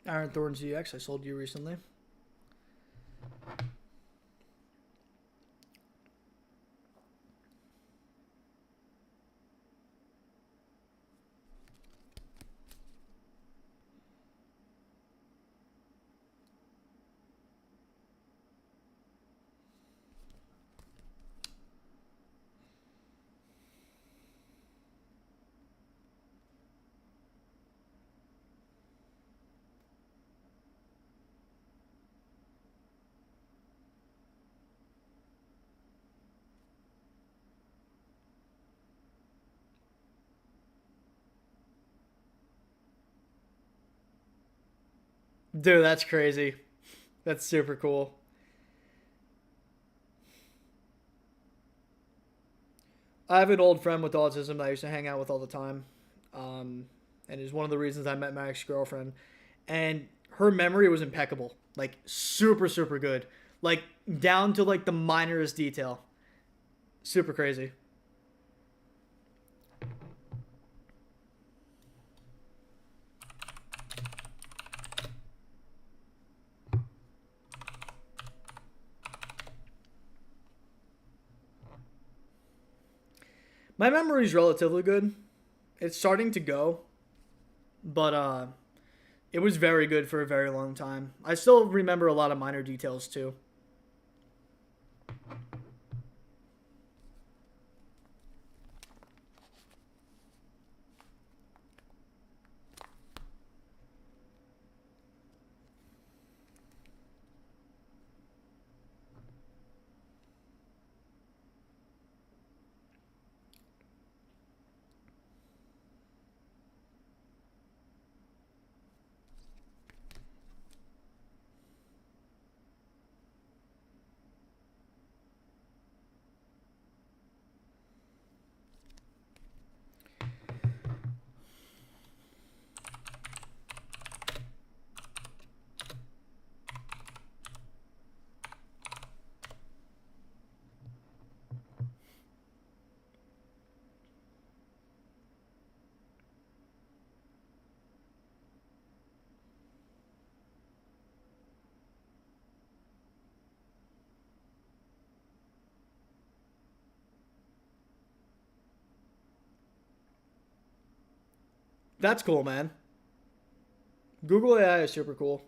Iron Thorn ZX, I sold you recently. Dude, that's crazy. That's super cool. I have an old friend with autism that I used to hang out with all the time. And is one of the reasons I met my ex girlfriend. And her memory was impeccable. Like, super, super good. Like, down to, like, the minorest detail. Super crazy. My memory is relatively good. It's starting to go, but it was very good for a very long time. I still remember a lot of minor details too. That's cool, man. Google AI is super cool.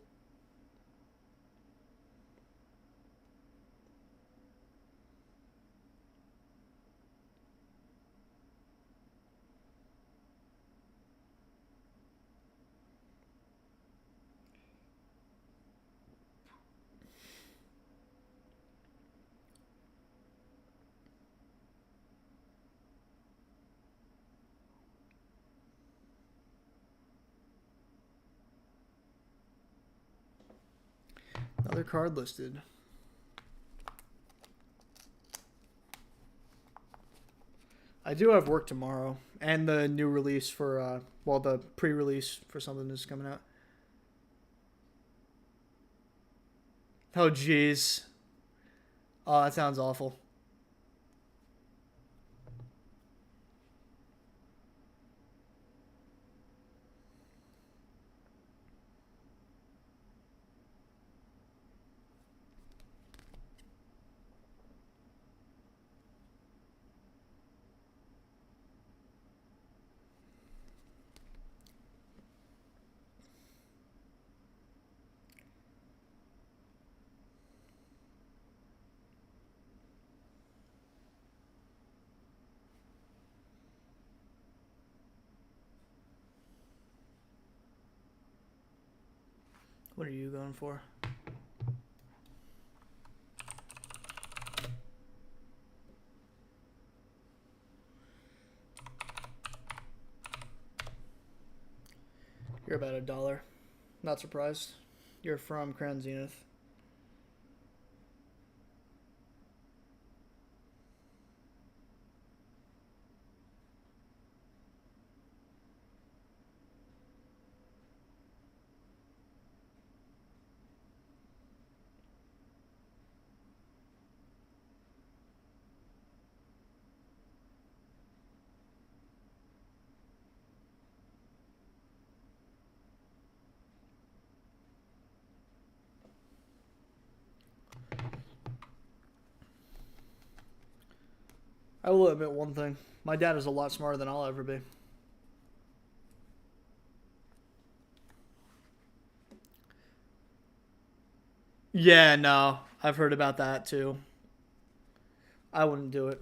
Other card listed. I do have work tomorrow, and the new release for, well, the pre-release for something is coming out. Oh, jeez. Oh, that sounds awful. What are you going for? You're about $1. Not surprised. You're from Crown Zenith. I will admit one thing. My dad is a lot smarter than I'll ever be. Yeah, no. I've heard about that too. I wouldn't do it.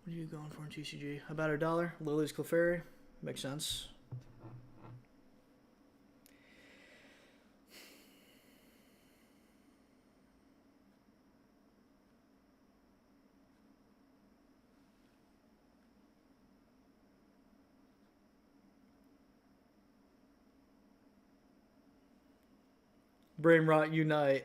What are you going for in TCG? About $1. Lily's Clefairy. Makes sense. Brain rot unite.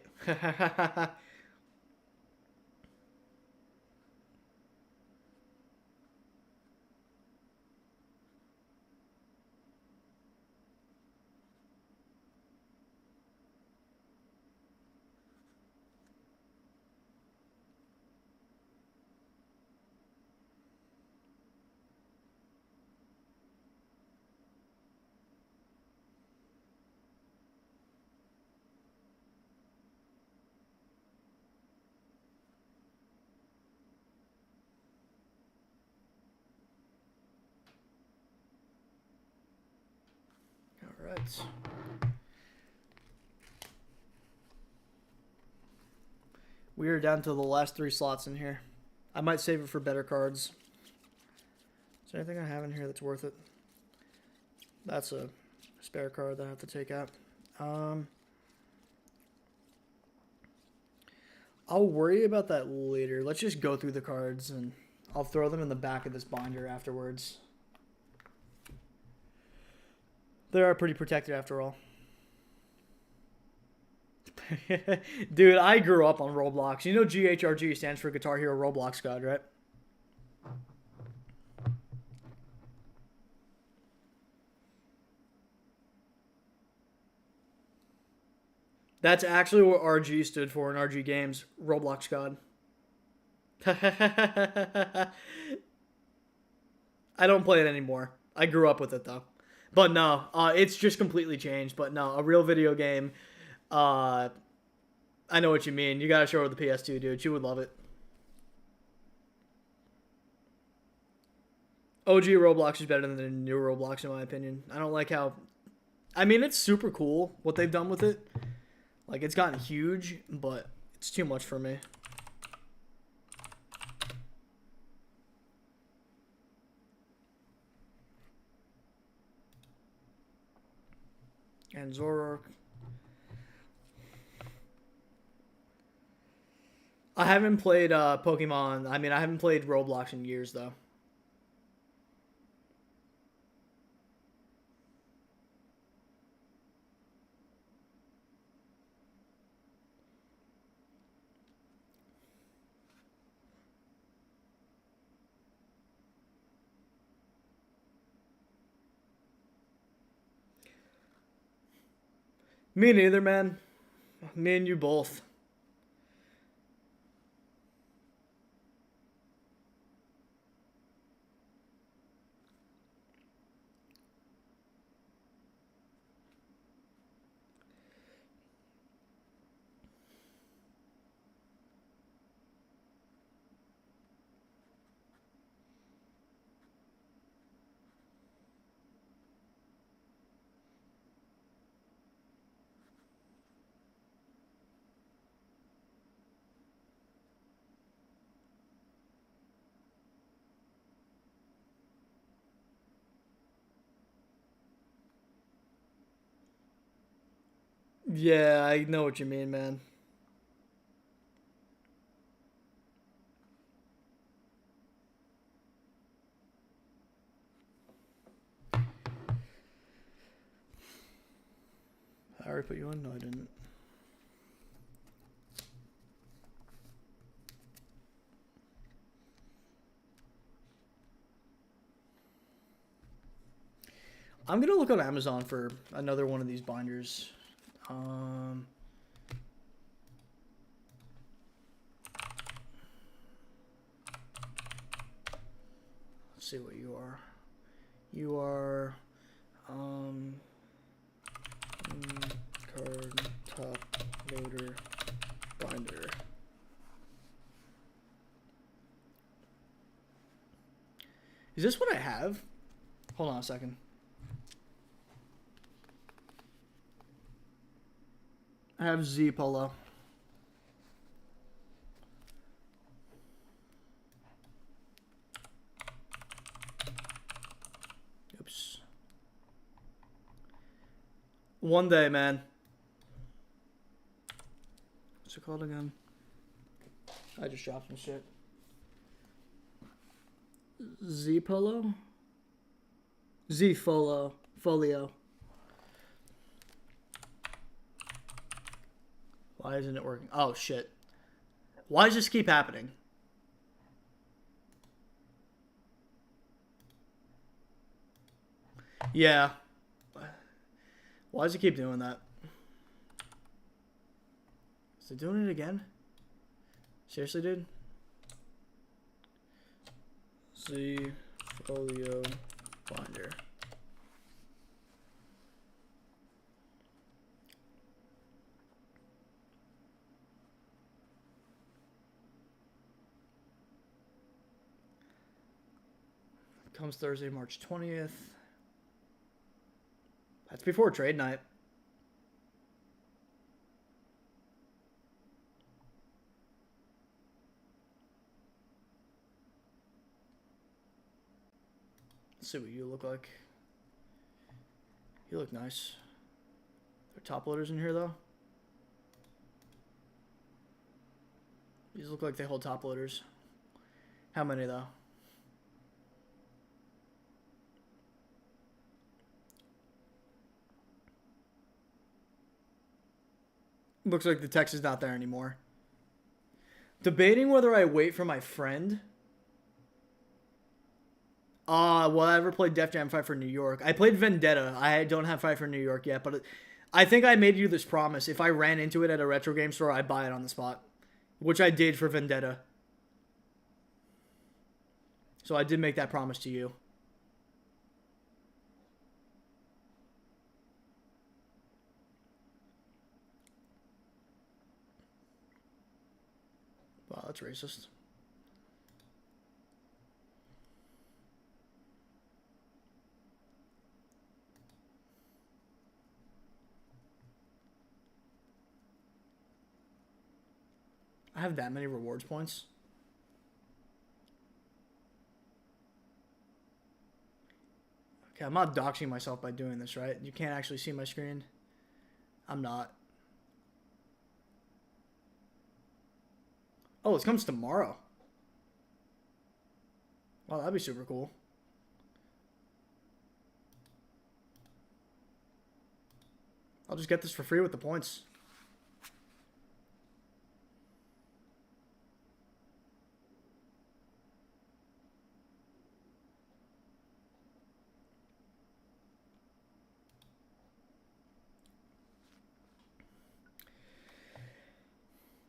All right. We are down to the last 3 slots in here. I might save it for better cards. Is there anything I have in here that's worth it? That's a spare card that I have to take out. I'll worry about that later. Let's just go through the cards and I'll throw them in the back of this binder afterwards. They are pretty protected after all. Dude, I grew up on Roblox. You know GHRG stands for Guitar Hero Roblox God, right? That's actually what RG stood for in RG Games. Roblox God. I don't play it anymore. I grew up with it though. But no, it's just completely changed. But no, a real video game. I know what you mean. You gotta show her the PS2, dude. She would love it. OG Roblox is better than the new Roblox, in my opinion. I don't like how I mean, it's super cool what they've done with it. Like, it's gotten huge, but it's too much for me. And Zoroark. I haven't played Pokemon. I mean, I haven't played Roblox in years, though. Me neither, man. Me and you both. Yeah, I know what you mean, man. I already put you on? No, I didn't. I'm gonna look on Amazon for another one of these binders. Um, let's see what you are. You are card top loader binder. Is this what I have? Hold on a second. I have Z Polo. Oops. One day, man. What's it called again? I just dropped some shit. Z Polo? Z Folio. Folio. Why isn't it working? Oh, shit. Why does this keep happening? Yeah. Why does it keep doing that? Is it doing it again? Seriously, dude? Z Folio binder. Comes Thursday, March 20th. That's before trade night. Let's see what you look like. You look nice. There are top loaders in here, though. These look like they hold top loaders. How many, though? Looks like the text is not there anymore. Debating whether I wait for my friend. Well, I ever played Def Jam 5 for New York. I played Vendetta. I don't have 5 for New York yet, but I think I made you this promise. If I ran into it at a retro game store, I'd buy it on the spot. Which I did for Vendetta. So I did make that promise to you. Wow, that's racist. I have that many rewards points. Okay, I'm not doxing myself by doing this, right? You can't actually see my screen. I'm not. Oh, it comes tomorrow. Wow, that'd be super cool. I'll just get this for free with the points.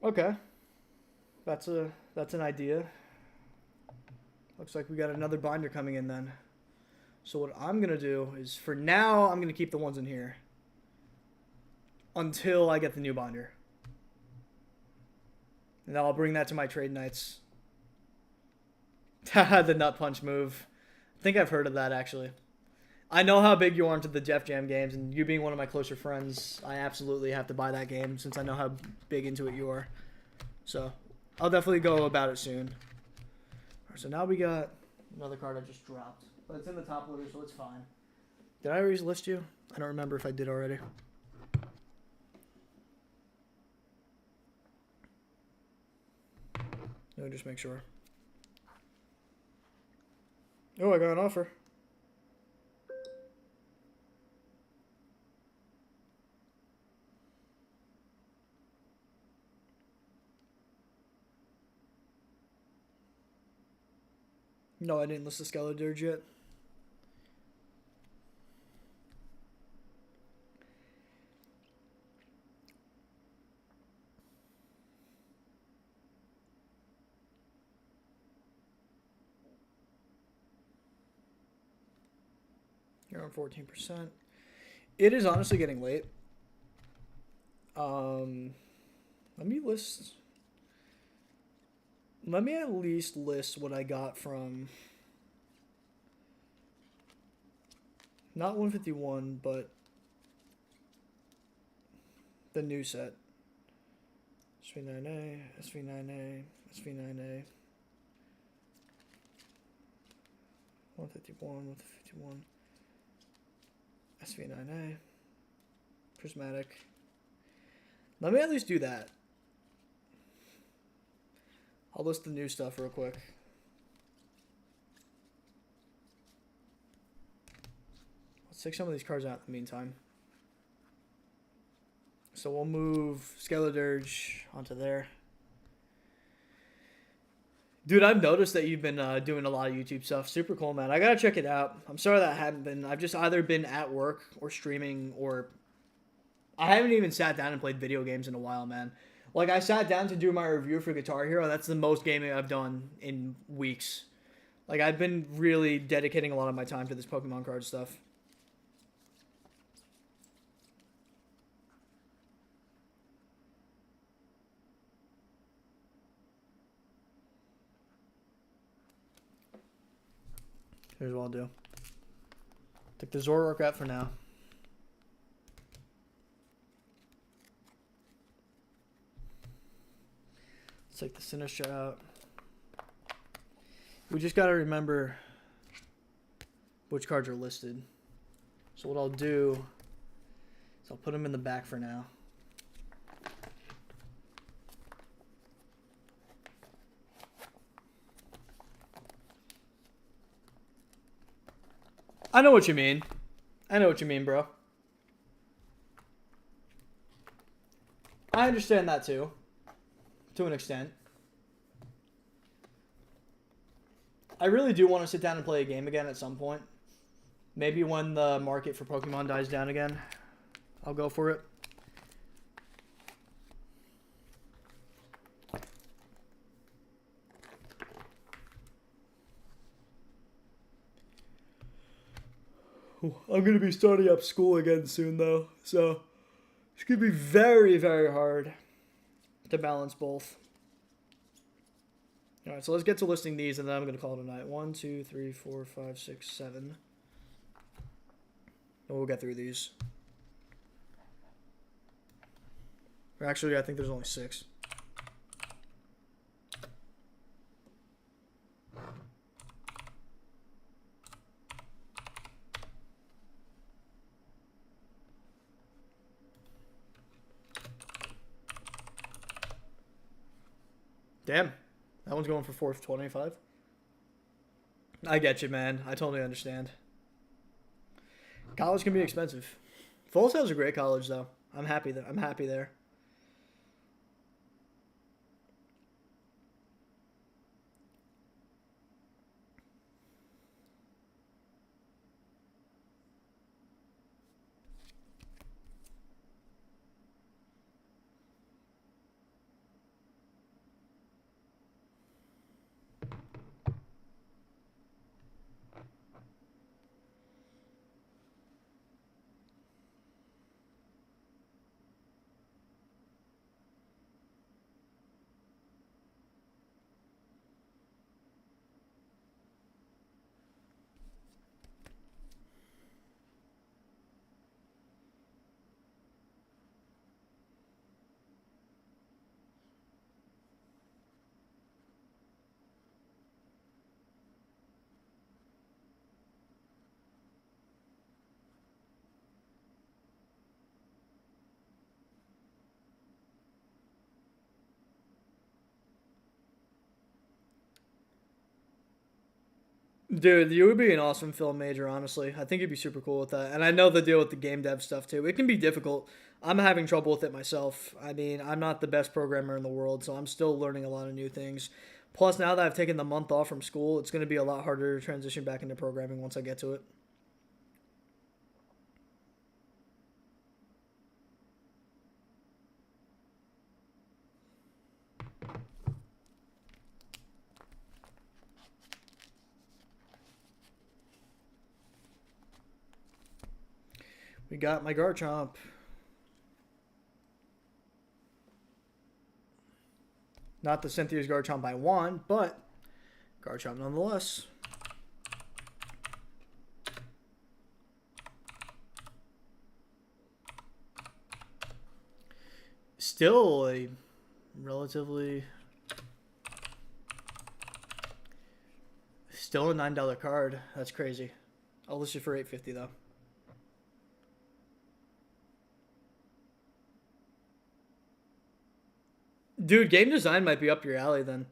Okay. That's an idea. Looks like we got another binder coming in then. So what I'm going to do is, for now, I'm going to keep the ones in here until I get the new binder. And I'll bring that to my trade nights. The nut punch move. I think I've heard of that, actually. I know how big you are into the Def Jam games, and you being one of my closer friends, I absolutely have to buy that game since I know how big into it you are. So I'll definitely go about it soon. All right, so now we got another card I just dropped. But it's in the top loader, so it's fine. Did I already list you? I don't remember if I did already. Let me just make sure. Oh, I got an offer. No, I didn't list the Skeledirge yet. You're on 14%. It is honestly getting late. Let me list. Let me at least list what I got from. Not 151, but the new set. SV9A, SV9A, SV9A. 151, 151. SV9A. Prismatic. Let me at least do that. I'll list the new stuff real quick. Let's take some of these cards out in the meantime. So we'll move Skeledirge onto there. Dude, I've noticed that you've been doing a lot of YouTube stuff. Super cool, man. I gotta check it out. I'm sorry that I haven't been. I've just either been at work or streaming, or I haven't even sat down and played video games in a while, man. Like, I sat down to do my review for Guitar Hero. That's the most gaming I've done in weeks. Like, I've been really dedicating a lot of my time to this Pokemon card stuff. Here's what I'll do. Take the Zoroark out for now. Let's take the Sinistcha out. We just got to remember which cards are listed. So what I'll do is I'll put them in the back for now. I know what you mean. I know what you mean, bro. I understand that too. To an extent. I really do want to sit down and play a game again at some point. Maybe when the market for Pokemon dies down again. I'll go for it. I'm going to be starting up school again soon, though. So it's going to be very, very hard to balance both. All right, so let's get to listing these, and then I'm going to call it a night. 1, 2, 3, 4, 5, 6, 7. And we'll get through these. Or actually, I think there's only 6. Damn. That one's going for 425. I get you, man. I totally understand. College can be expensive. Full Sail's a great college, though. I'm happy that I'm happy there. Dude, you would be an awesome film major, honestly. I think you'd be super cool with that. And I know the deal with the game dev stuff too. It can be difficult. I'm having trouble with it myself. I mean, I'm not the best programmer in the world, so I'm still learning a lot of new things. Plus, now that I've taken the month off from school, it's going to be a lot harder to transition back into programming once I get to it. We got my Garchomp. Not the Cynthia's Garchomp I want, but Garchomp nonetheless. Still a relatively... Still a $9 card. That's crazy. I'll list you for $8.50 though. Dude, game design might be up your alley then.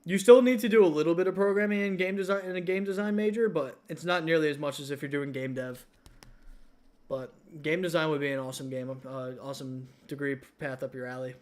You still need to do a little bit of programming in game design in a game design major, but it's not nearly as much as if you're doing game dev. But game design would be an awesome awesome degree path up your alley.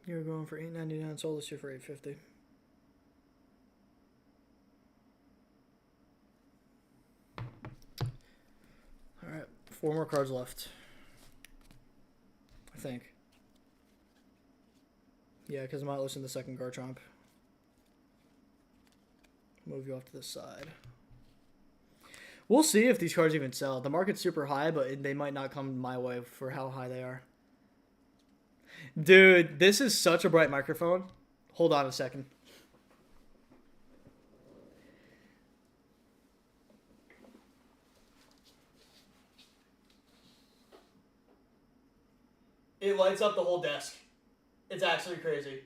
You're going for $8.99, sold this year for $8.50. All right, 4 more cards left. I think. Yeah, because I'm not listening to the second Garchomp. Move you off to the side. We'll see if these cards even sell. The market's super high, but they might not come my way for how high they are. Dude, this is such a bright microphone. Hold on a second. It lights up the whole desk. It's actually crazy.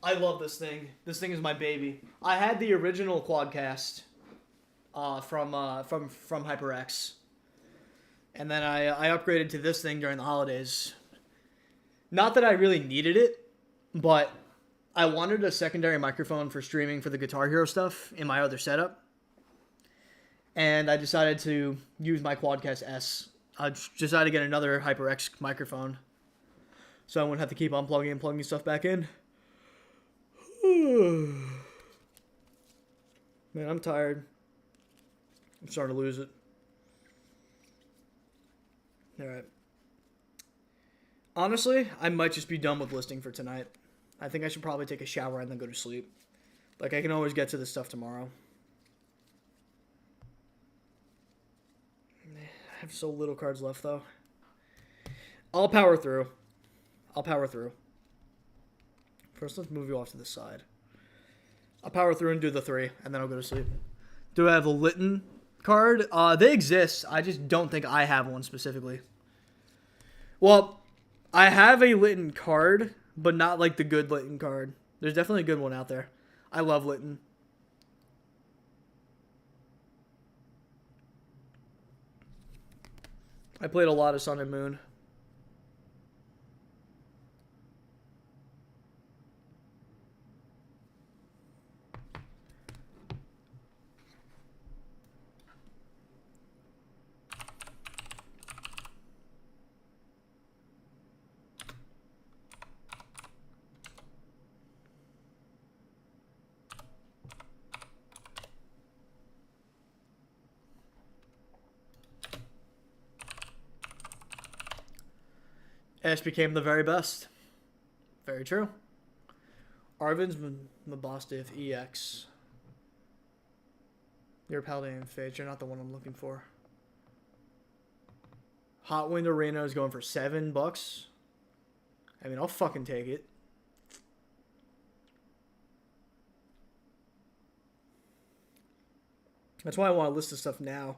I love this thing. This thing is my baby. I had the original Quadcast from HyperX, and then I upgraded to this thing during the holidays. Not that I really needed it, but I wanted a secondary microphone for streaming for the Guitar Hero stuff in my other setup. and I decided to use my Quadcast S. I decided to get another HyperX microphone, so I wouldn't have to keep unplugging and plugging stuff back in. Man, I'm tired. I'm starting to lose it. All right. Honestly, I might just be done with listing for tonight. I think I should probably take a shower and then go to sleep. Like, I can always get to this stuff tomorrow. I have so little cards left, though. I'll power through. First, let's move you off to the side. I'll power through and do the 3, and then I'll go to sleep. Do I have a Litton card? They exist. I just don't think I have one specifically. Well, I have a Litton card, but not like the good Litton card. There's definitely a good one out there. I love Litton. I played a lot of Sun and Moon. Ash became the very best. Very true. Arvin's Mabostif EX. You're Paladin and Fate. You're not the one I'm looking for. Hot Wind Arena is going for $7. I mean, I'll fucking take it. That's why I want to list this stuff now.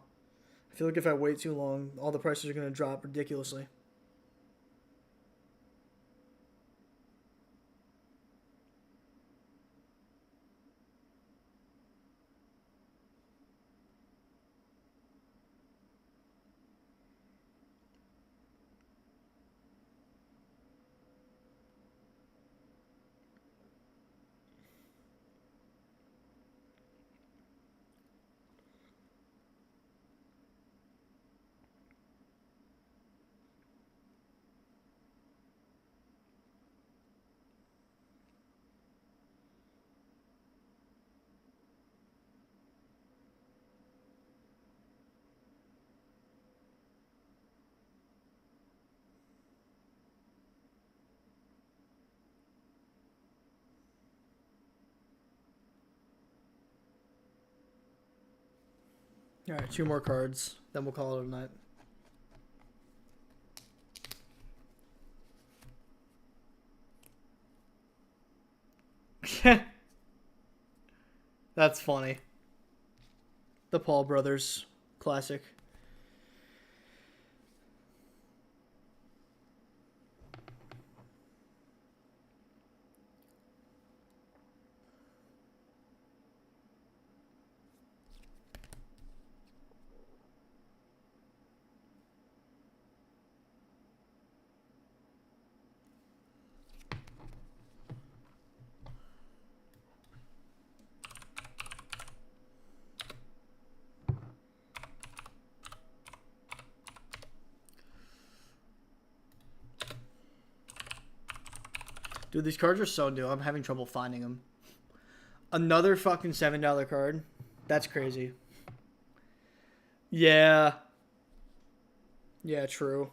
I feel like if I wait too long, all the prices are going to drop ridiculously. All right, 2 more cards. Then we'll call it a night. That's funny. The Paul Brothers classic. Dude, these cards are so new. I'm having trouble finding them. Another fucking $7 card. That's crazy. Yeah. Yeah, true.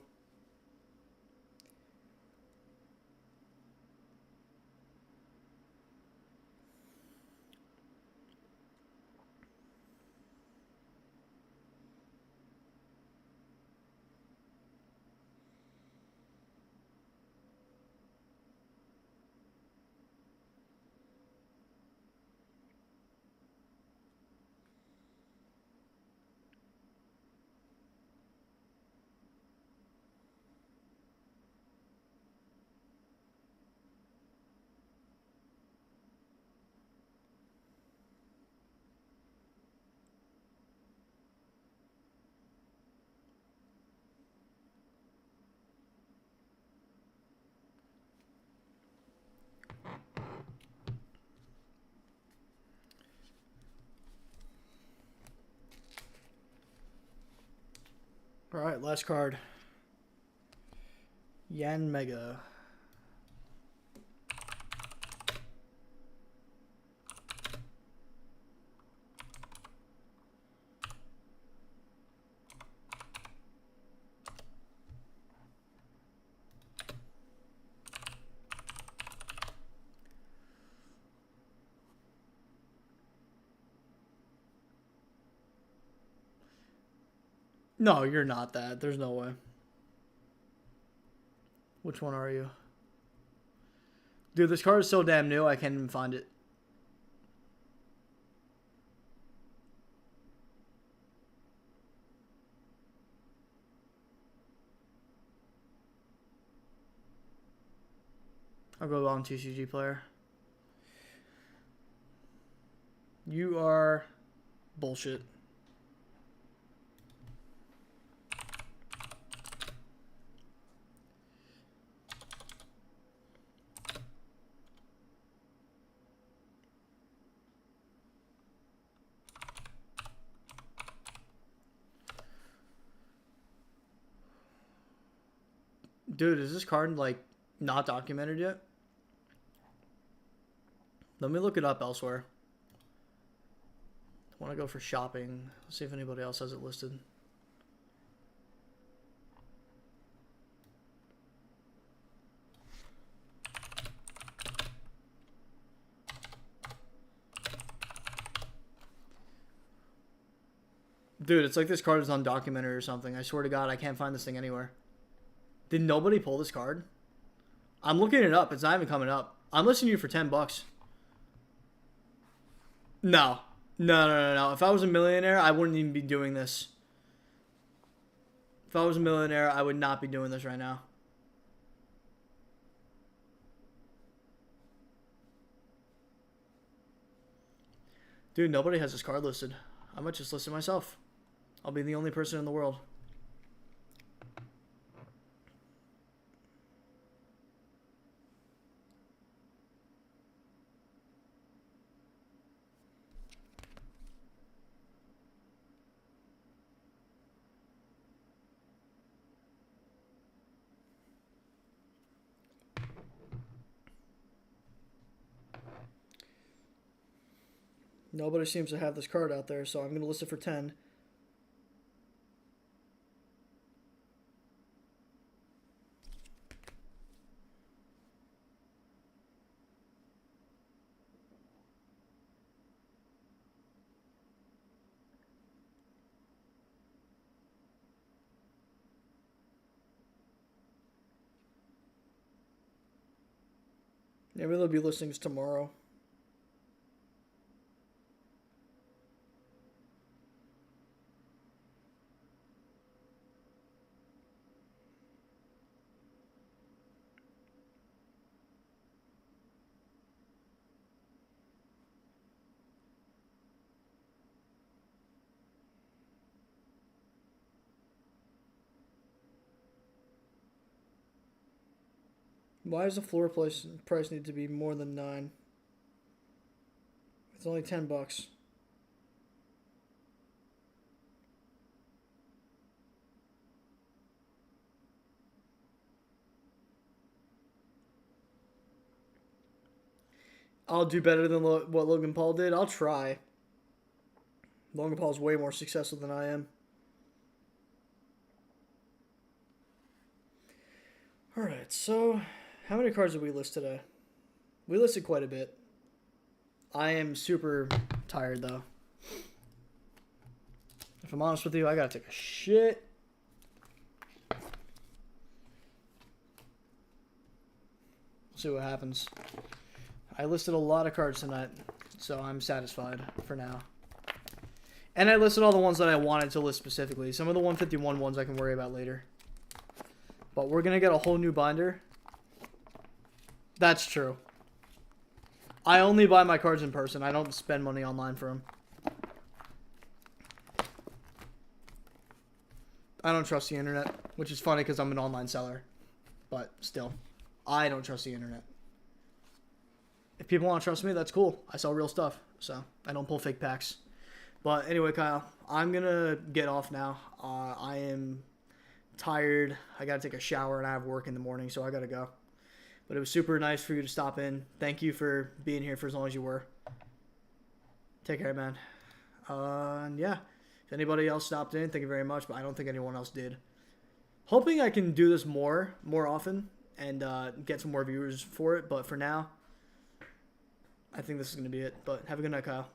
All right, last card. Yan Mega. No, you're not that. There's no way. Which one are you? Dude, this card is so damn new, I can't even find it. I'll go on TCG player. You are bullshit. Dude, is this card, like, not documented yet? Let me look it up elsewhere. I want to go for shopping. Let's see if anybody else has it listed. Dude, it's like this card is undocumented or something. I swear to God, I can't find this thing anywhere. Did nobody pull this card? I'm looking it up. It's not even coming up. I'm listening to you for $10. No. No. If I was a millionaire, I wouldn't even be doing this. If I was a millionaire, I would not be doing this right now. Dude, nobody has this card listed. I might just list it myself. I'll be the only person in the world. Nobody seems to have this card out there, so I'm going to list it for 10. Maybe there'll be listings tomorrow. Why does the floor price need to be more than 9? It's only $10. I'll do better than what Logan Paul did. I'll try. Logan Paul's way more successful than I am. Alright, so how many cards did we list today? We listed quite a bit. I am super tired, though. If I'm honest with you, I gotta take a shit. See what happens. I listed a lot of cards tonight, so I'm satisfied for now. And I listed all the ones that I wanted to list specifically. Some of the 151 ones I can worry about later. But we're going to get a whole new binder. That's true. I only buy my cards in person. I don't spend money online for them. I don't trust the internet, which is funny because I'm an online seller. But still, I don't trust the internet. If people want to trust me, that's cool. I sell real stuff, so I don't pull fake packs. But anyway, Kyle, I'm going to get off now. I am tired. I got to take a shower and I have work in the morning, so I got to go. But it was super nice for you to stop in. Thank you for being here for as long as you were. Take care, man. And yeah, if anybody else stopped in, thank you very much. But I don't think anyone else did. Hoping I can do this more often and get some more viewers for it. But for now, I think this is going to be it. But have a good night, Kyle.